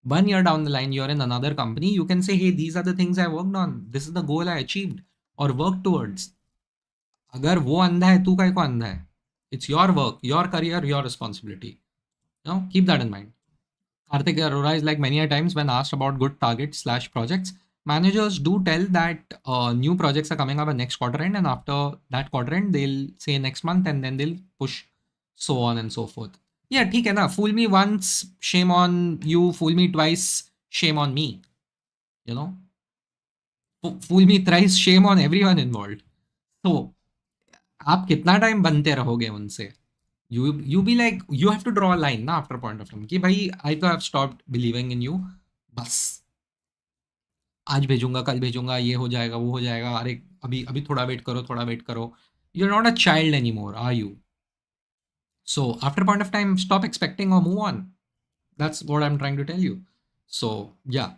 1 year down the line, you're in another company. You can say, hey, these are the things I worked on. This is the goal I achieved or worked towards. अगर वो अंधा है, तू काहे को अंधा है? It's your work, your career, your responsibility. Keep that in mind. Karthik Arora is like, many a times when asked about good targets/projects, managers do tell that new projects are coming up at next quarter end, and after that quarter end, they'll say next month, and then they'll push so on and so forth. या ठीक है ना, fool me once shame on you, fool me twice shame on me, you know, fool me thrice shame on everyone involved. तो आप कितना time बनते रहोगे उनसे? You be like, you have to draw a line ना after point of time कि भाई I तो have stopped believing in you, बस आज भेजूंगा, कल भेजूंगा, ये हो जाएगा, वो हो जाएगा, अरे अभी अभी थोड़ा वेट करो, थोड़ा वेट करो. You are not a child any more, are you? So after a point of time, stop expecting or move on. That's what I'm trying to tell you. So yeah,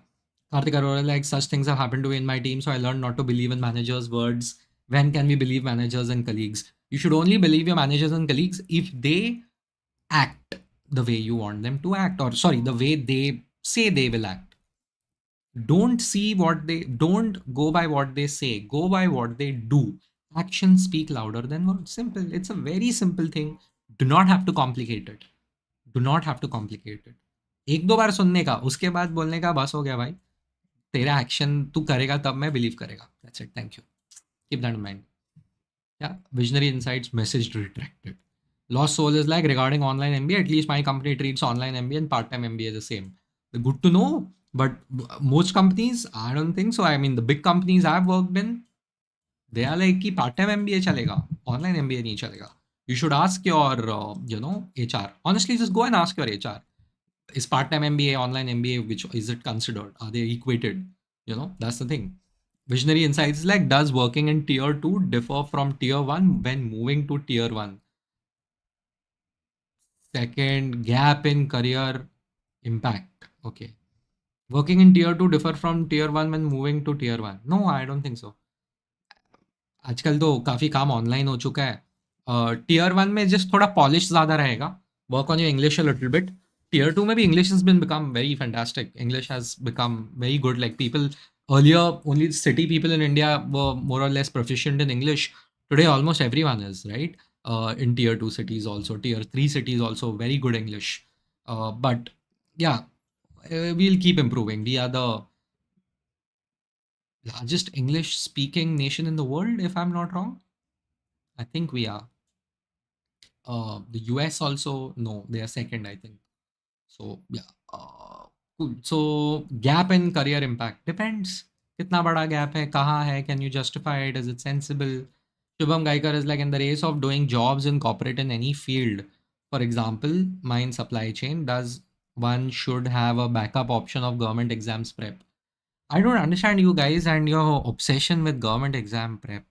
Karthik Arora, like such things have happened to me in my team. So I learned not to believe in managers' words. When can we believe managers and colleagues? You should only believe your managers and colleagues if they act the way you want them to act, or sorry, the way they say they will act. Don't go by what they say, go by what they do. Actions speak louder than words. Simple. It's a very simple thing. Do not have to complicate it. Do not have to complicate it. एक दो बार सुनने का, उसके बाद बोलने का बस हो गया भाई, तेरा एक्शन तू करेगा तब मैं बिलीव करेगा. That's it. Thank you. Keep that in mind. Yeah, visionary insights, message retracted. Lost soul is like regarding online MBA. At least my company treats online MBA and part-time MBA the same. Good to know, but most companies, I don't think so. I mean, the big companies I've worked in, they are like कि part-time MBA चलेगा, online MBA नहीं चलेगा. You should ask your, HR. Honestly, just go and ask your HR. Is part-time MBA, online MBA, which is it considered? Are they equated? That's the thing. Visionary insights like, does working in tier 2 differ from tier 1 when moving to tier 1? Second, gap in career impact. Okay. Working in tier 2 differ from tier 1 when moving to tier 1? No, I don't think so. आजकल तो काफ़ी काम online हो चुका है. Tier 1 में just थोड़ा polish ज़्यादा रहेगा. Work on your English a little bit. Tier 2 maybe English has been become very fantastic. English has become very good. Like people earlier, only city people in India were more or less proficient in English. Today, almost everyone is, right? In tier 2 cities also, tier 3 cities also, very good English. But yeah, we'll keep improving. We are the largest English speaking nation in the world, if I'm not wrong. I think we are. The US also, no, they are second, I think. So yeah, cool. So gap in career impact depends. कितना बड़ा gap है, कहाँ है, can you justify it, is it sensible? Shubham Gaikar is like, in the race of doing jobs in corporate in any field, for example, mine supply chain, does one should have a backup option of government exams prep? I don't understand you guys and your obsession with government exam prep.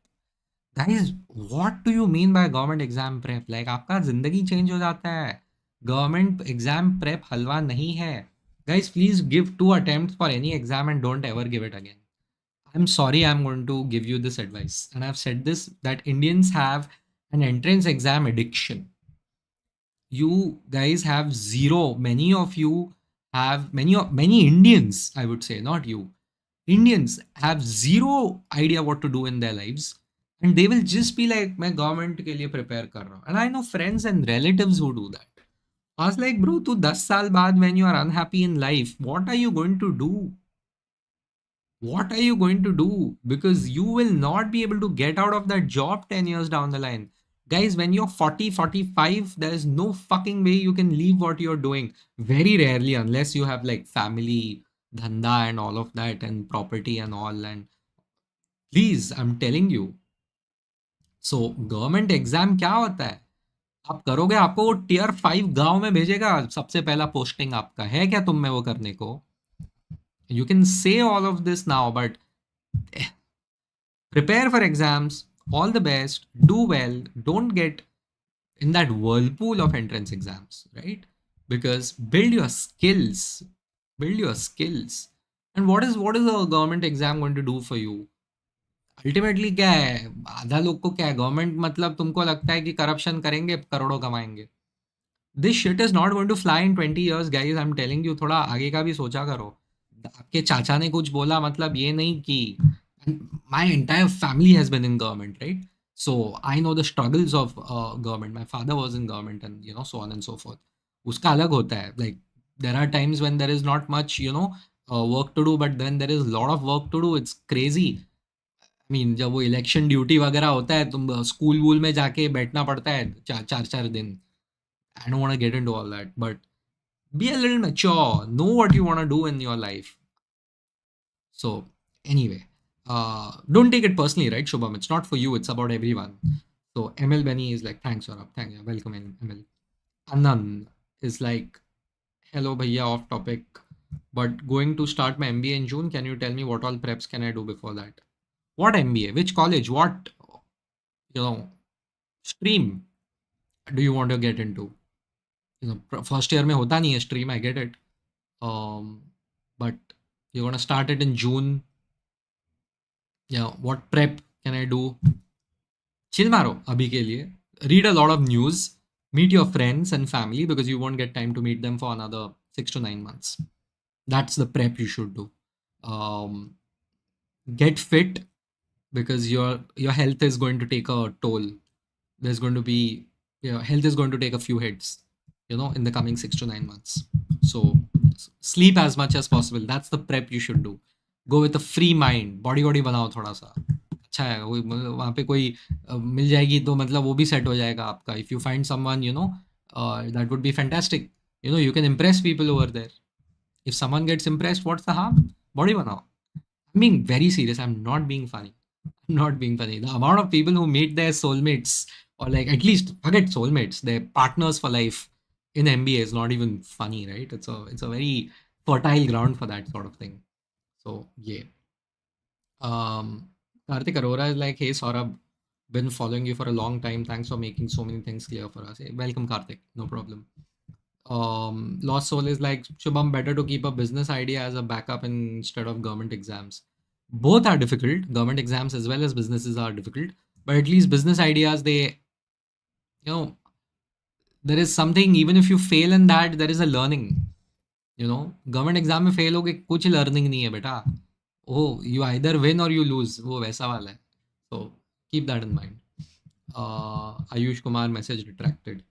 Guys, what do you mean by government exam prep? Like आपका जिंदगी change हो जाता है. Government exam prep हलवा नहीं है. Guys, please give 2 attempts for any exam and don't ever give it again. I'm sorry, I'm going to give you this advice, and I've said this, that Indians have an entrance exam addiction. You guys have zero. Many of you have many Indians, I would say, not you. Indians have zero idea what to do in their lives, and they will just be like, मैं government के लिए prepare कर रहा हूँ. And I know friends and relatives who do that. I was like, bro, तू 10 साल बाद when you are unhappy in life, what are you going to do? What are you going to do? Because you will not be able to get out of that job 10 years down the line. Guys, when you're 40, 45, there is no fucking way you can leave what you're doing. Very rarely, unless you have like family, dhanda and all of that, and property and all. And please, I'm telling you. So, government exam क्या होता है? आप करोगे, आपको वो tier 5 गांव में भेजेगा. सबसे पहला पोस्टिंग आपका है क्या तुम में वो करने को? You can say all of this now, but prepare for exams, all the best, do well, don't get in that whirlpool of entrance exams, right? Because build your skills, build your skills. And what is a government exam going to do for you? Ultimately क्या है, आधा लोग को क्या है, government मतलब तुमको लगता है कि करप्शन करेंगे करोड़ों कमाएंगे. This shit is not going to fly in 20 years, guys. I am telling you, थोड़ा आगे का भी सोचा करो. आपके चाचा ने कुछ बोला मतलब ये नहीं कि my entire family has been in government, right? So I know the struggles of government. My father was in government and so on and so forth. उसका अलग होता है. Like there are times when there is not much work to do, but then there is lot of work to do. It's crazy. I mean जब वो election duty वगैरह होता है, तुम स्कूल वूल में जाके बैठना पड़ता है 4 4 दिन. I don't want to get into all that, but be a little mature, know what you want to do in your life. So anyway, don't take it personally, right, Shubham? It's not for you, it's about everyone. So ML Benny is like, thanks, Saurabh. Thank you. Welcome in, ML. Anand is like, hello, bhaiya, off topic. But going to start my MBA in June, can you tell me what all preps can I do before that? What MBA? Which college? What, you know, stream do you want to get into? First year में होता नहीं है stream, I get it. But you're gonna start it in June. Yeah, what prep can I do? Chill मारो अभी के लिए. Read a lot of news. Meet your friends and family because you won't get time to meet them for another 6 to 9 months. That's the prep you should do. Um, get fit because your health is going to take a toll. There's going to be health is going to take a few hits, in the coming 6 to 9 months. So sleep as much as possible. That's the prep you should do. Go with a free mind. Body body बनाओ थोड़ा सा. अच्छा है वहाँ पे कोई मिल जाएगी तो मतलब वो भी सेट हो जाएगा आपका. If you find someone that would be fantastic. You can impress people over there. If someone gets impressed, what's the harm? Body banao. I'm being very serious. I'm not being funny. I'm not being funny. The amount of people who meet their soulmates, or like at least forget soulmates, their partners for life in MBA is not even funny, right? It's a very fertile ground for that sort of thing. So yeah. Karthik Arora is like, hey Saurabh, been following you for a long time. Thanks for making so many things clear for us. Hey, welcome Karthik, no problem. Lost Soul is like, Shubham, better to keep a business idea as a backup instead of government exams. Both are difficult. Government exams as well as businesses are difficult. But at least business ideas, there is something, even if you fail in that, there is a learning. Government exam में fail होगे कुछ learning नहीं है बेटा. Oh, you either win or you lose. वो वैसा वाला है. So keep that in mind. Ayush Kumar message retracted.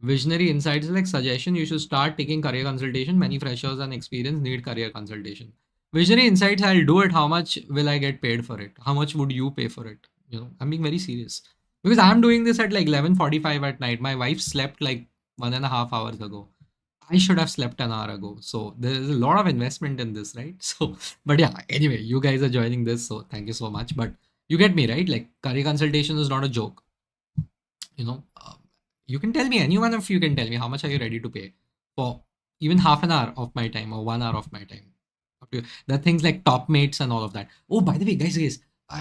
Visionary insights like suggestion you should start taking career consultation. Many freshers and experience need career consultation. Visionary insights, I'll do it. How much will I get paid for it? How much would you pay for it? I'm being very serious because I'm doing this at like 11:45 at night. My wife slept like 1.5 hours ago. I should have slept an hour ago. So there is a lot of investment in this, right? So, but yeah, anyway, you guys are joining this, so thank you so much. But you get me, right? Like career consultation is not a joke. You know, you can tell me, any one of you can tell me how much are you ready to pay for even half an hour of my time or 1 hour of my time. There are things like top mates and all of that. Oh, by the way, guys,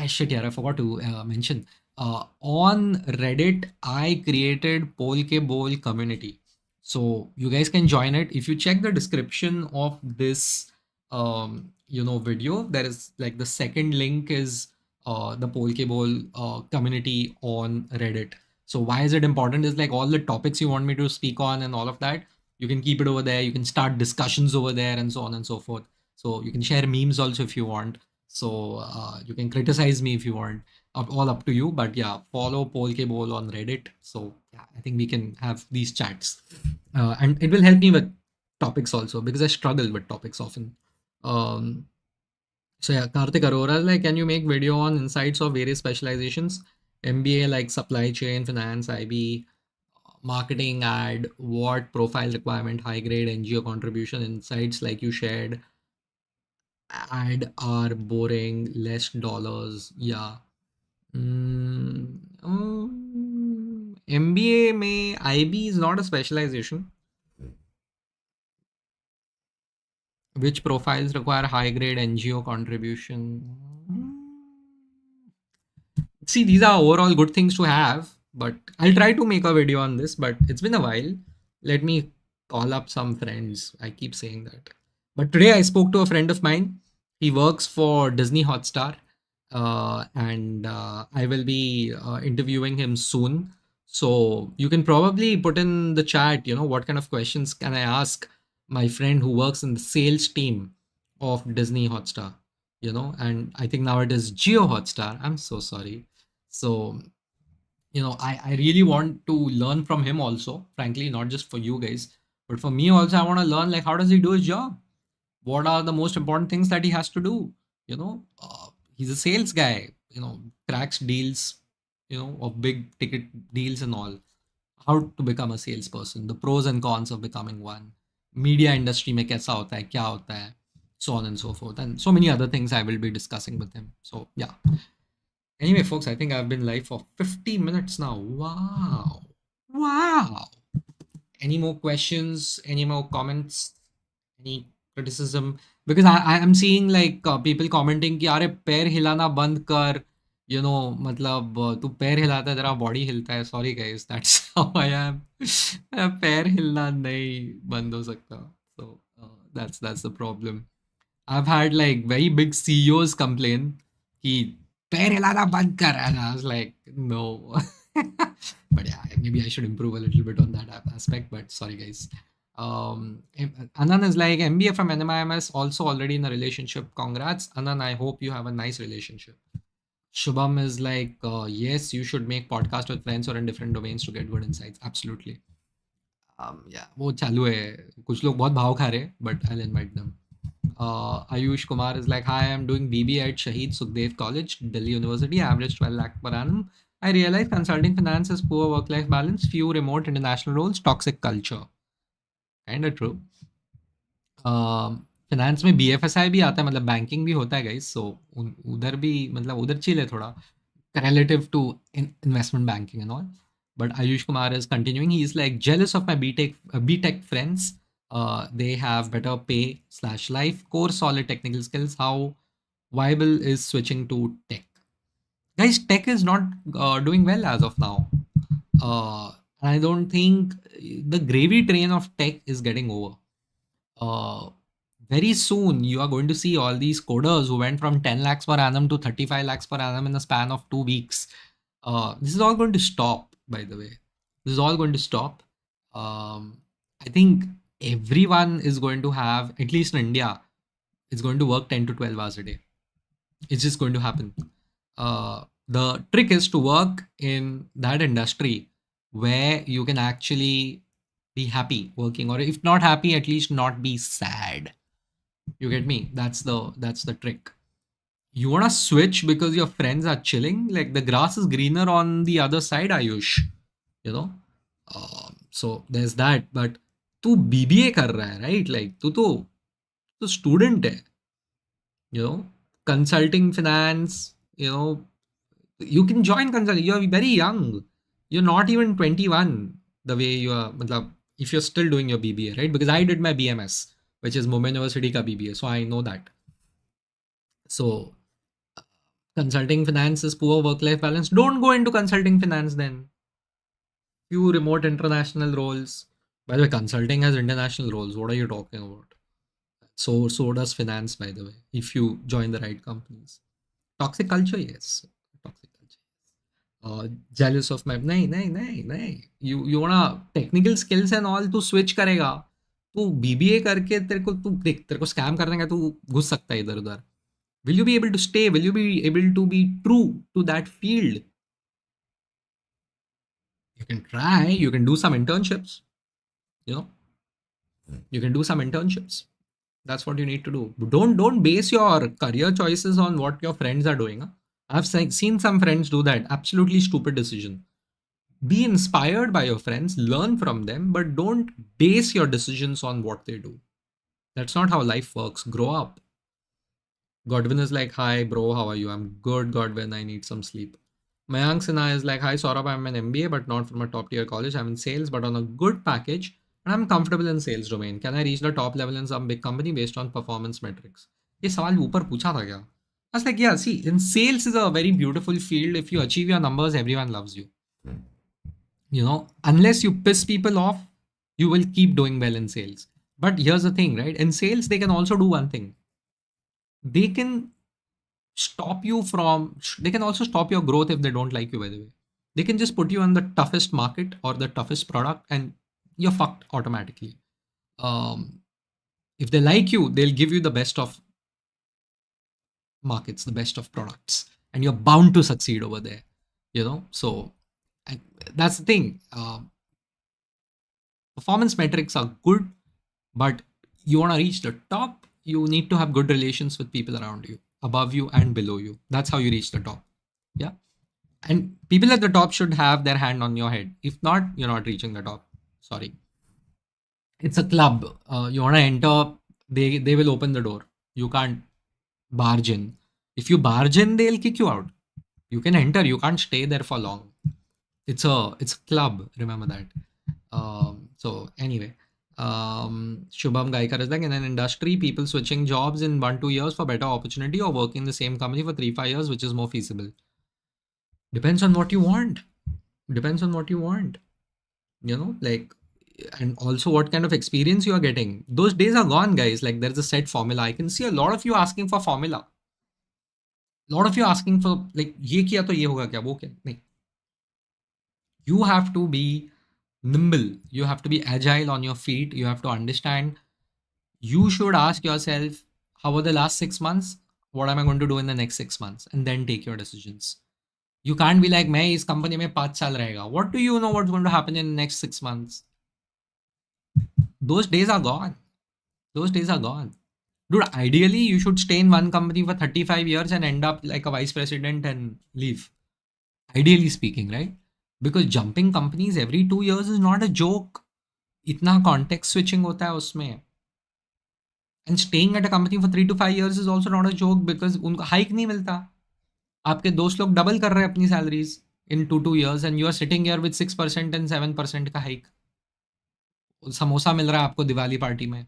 shit, yeah, I forgot to mention. On Reddit, I created Polke Bowl community. So you guys can join it. If you check the description of this, video, there is like the second link is the Polke Bowl community on Reddit. So why is it important? Is like all the topics you want me to speak on and all of that. You can keep it over there. You can start discussions over there and so on and so forth. So you can share memes also if you want. So you can criticize me if you want. All up to you. But yeah, follow Polke Bowl on Reddit. So yeah, I think we can have these chats, and it will help me with topics also because I struggle with topics often. Um, so yeah, Karthik Arora is like, can you make video on insights of various specializations? MBA like supply chain, finance, IB, marketing, ad, what profile requirement, high grade, NGO contribution, insights like you shared. Ad are boring, less dollars. Yeah. MBA में IB is not a specialization. Which profiles require high grade NGO contribution? See, these are overall good things to have, but I'll try to make a video on this, but it's been a while. Let me call up some friends. I keep saying that. But today I spoke to a friend of mine. He works for Disney Hotstar, and I will be interviewing him soon. So you can probably put in the chat, what kind of questions can I ask my friend who works in the sales team of Disney Hotstar, and I think now it is Geo Hotstar. I'm so sorry. So, I really want to learn from him also, frankly, not just for you guys, but for me also. I want to learn like how does he do his job? What are the most important things that he has to do? He's a sales guy, cracks deals, of big ticket deals and all. how to become a salesperson, the pros and cons of becoming one, media industry में कैसा होता है, क्या होता है, so on and so forth, and so many other things I will be discussing with him. So yeah. Anyway, folks, I think I've been live for 50 minutes now. Wow. Wow. Any more questions? Any more comments? Any criticism? Because I am seeing like people commenting कि अरे पैर हिलाना बंद कर, you know, मतलब तू पैर हिलाता है तेरा बॉडी हिलता है. Sorry guys, that's how I am. मेरा पैर हिलना नहीं बंद हो सकता. So that's the problem. I've had like very big CEOs complain कि पैर हिलाना बंद कर, and I was like, no. But yeah, maybe I should improve a little bit on that aspect. But sorry, guys. Anan is like MBA from NMIMS, also already in a relationship. Congrats, Anan. I hope you have a nice relationship. Shubham is like, yes, you should make podcast with friends or in different domains to get good insights. Absolutely. Yeah, वो चालू है. कुछ लोग बहुत भाव खा रहे हैं, but I'll invite them. Ayush Kumar is like, hi, I'm doing BBA at Shahid Sukhdev College, Delhi University, average 12 lakh per annum. I realize consulting finance has poor work-life balance, few remote international roles, toxic culture. Kind of true. Finance में BFSI भी आता है, मतलब banking भी होता है guys, सो उधर भी मतलब उधर चिल है थोड़ा relative to investment banking and all. But Ayush Kumar is continuing. He's like jealous of my BTech friends. They have better pay / life, core solid technical skills. How viable is switching to tech? Guys, tech is not doing well as of now. I don't think the gravy train of tech is getting over. Very soon you are going to see all these coders who went from 10 lakhs per annum to 35 lakhs per annum in the span of 2 weeks. This is all going to stop, by the way. This is all going to stop. I think everyone is going to have, at least in India, is going to work 10 to 12 hours a day. It's just going to happen. The trick is to work in that industry where you can actually be happy working, or if not happy, at least not be sad. You get me? That's the trick. You wanna switch because your friends are chilling? Like the grass is greener on the other side, Ayush. You know? So there's that. But तू BBA कर रहा है, right? Like तू तो student है. You know? Consulting finance, you know, you can join consulting. You're very young. You're not even 21 the way you are, matlab, if you're still doing your BBA, right? Because I did my BMS, which is Mumbai University ka BBA, so I know that. So consulting finance is poor work-life balance. Don't go into consulting finance then. Few remote international roles. By the way, consulting has international roles. What are you talking about? So does finance, by the way, if you join the right companies. Toxic culture, yes. Toxic culture. Jealous of my नहीं. You wanna technical skills and all, तू switch करेगा. तू BBA करके तेरे को scam करने का तू घुस सकता है इधर उधर. Will you be able to stay? Will you be able to be true to that field? You can try. You can do some internships. You know, you can do some internships. That's what you need to do. Don't base your career choices on what your friends are doing. Huh? I've seen some friends do that. Absolutely stupid decision. Be inspired by your friends, learn from them, but don't base your decisions on what they do. That's not how life works. Grow up. Godwin is like, hi, bro, how are you? I'm good, Godwin. I need some sleep. Mayank Sinha is like, hi, Saurabh, I'm an MBA, but not from a top tier college. I'm in sales, but on a good package, and I'm comfortable in sales domain. Can I reach the top level in some big company based on performance metrics? ये सवाल ऊपर पूछा था क्या? I was like, yeah, see, in sales is a very beautiful field. If you achieve your numbers, everyone loves you. You know, unless you piss people off, you will keep doing well in sales. But here's the thing, right? In sales, they can also do one thing. They can they can also stop your growth if they don't like you, by the way. They can just put you on the toughest market or the toughest product and you're fucked automatically. If they like you, they'll give you the best of markets, the best of products, and you're bound to succeed over there, you know? So that's the thing. Performance metrics are good, but you want to reach the top, you need to have good relations with people around you, above you and below you. That's how you reach the top. Yeah. And people at the top should have their hand on your head. If not, you're not reaching the top. Sorry. It's a club. You want to enter, they will open the door. You can't barge in. If you barge in, they'll kick you out. You can enter, you can't stay there for long. It's a club, remember that. So anyway, Shubham Gaikar is like, in an industry, people switching jobs in 1-2 years for better opportunity, or working in the same company for 3-5 years, which is more feasible. Depends on what you want. Depends on what you want. Like, and also what kind of experience you are getting. Those days are gone, guys. Like, there's a set formula. I can see a lot of you asking for formula. A lot of you asking for, like, ये किया तो ये होगा क्या, वो क्या नहीं. You have to be nimble. You have to be agile on your feet. You have to understand. You should ask yourself, how were the last 6 months? What am I going to do in the next 6 months? And then take your decisions. You can't be like, मैं इस company में 5 साल रहेगा. What do you know what's going to happen in the next 6 months? Those days are gone. Those days are gone. Dude, ideally, you should stay in one company for 35 years and end up like a vice president and leave. Ideally speaking, right? Because jumping companies every 2 years is not a joke. इतना context switching होता है उसमें. And staying at a company for 3 to 5 years is also not a joke, because उनको hike नहीं मिलता. आपके दोस्त लोग डबल कर रहे हैं अपनी salaries in 2 years, and you are sitting here with 6% and 7% का hike. समोसा मिल रहा है आपको दिवाली पार्टी में.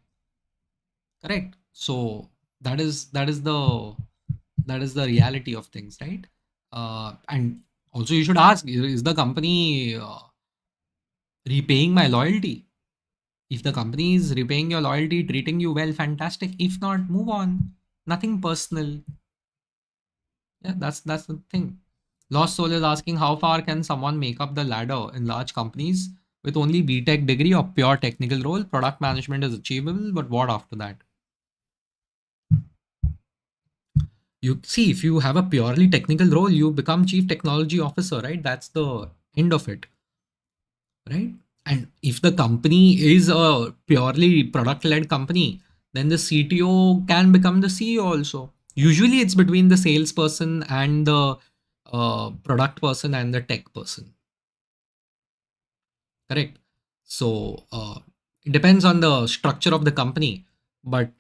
Correct. So that is the reality of things, right? And also you should ask, is the company repaying my loyalty? If the company is repaying your loyalty, treating you well, fantastic. If not, move on. Nothing personal. Yeah, that's the thing. Lost Soul is asking, how far can someone make up the ladder in large companies with only B.Tech degree or pure technical role? Product management is achievable, but what after that? You see, if you have a purely technical role, you become chief technology officer, right? That's the end of it, right? And if the company is a purely product led company, then the CTO can become the CEO also. Usually it's between the salesperson and the product person and the tech person. Correct. So it depends on the structure of the company, but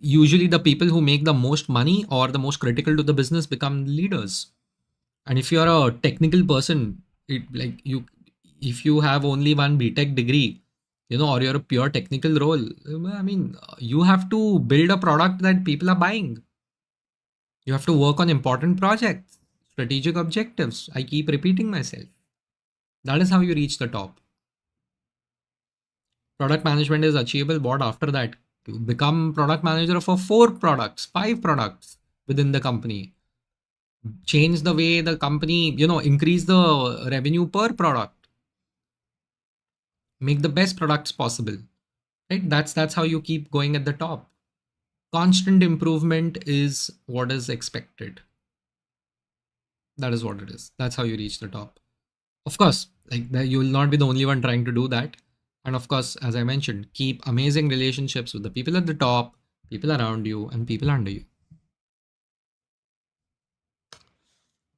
usually the people who make the most money or the most critical to the business become leaders. And if you're a technical person, if you have only one BTech degree, or you're a pure technical role, I mean, you have to build a product that people are buying. You have to work on important projects, strategic objectives. I keep repeating myself. That is how you reach the top. Product management is achievable. What after that? You become product manager for 4 products, 5 products within the company. Change the way the company, increase the revenue per product. Make the best products possible. Right? That's how you keep going at the top. Constant improvement is what is expected. That is what it is. That's how you reach the top. Of course, you will not be the only one trying to do that. And of course, as I mentioned, keep amazing relationships with the people at the top, people around you, and people under you.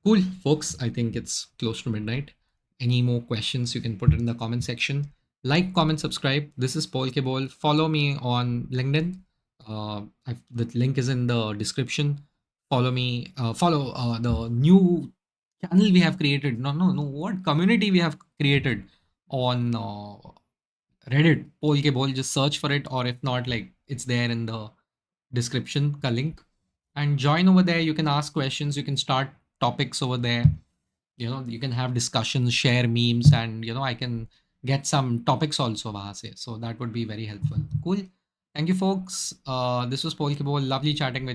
Cool, folks. I think it's close to midnight. Any more questions, you can put it in the comment section. Like, comment, subscribe. This is Paul Kebol. Follow me on LinkedIn. The link is in the description. Follow me. Follow the new channel we have created. No. What community we have created on Reddit? Paul Kebol. Just search for it, or if not, it's there in the description. Ka link. And join over there. You can ask questions. You can start topics over there. You can have discussions, share memes, and I can get some topics also wahan se. So that would be very helpful. Cool. Thank you, folks. This was Paul Kibol. Lovely chatting with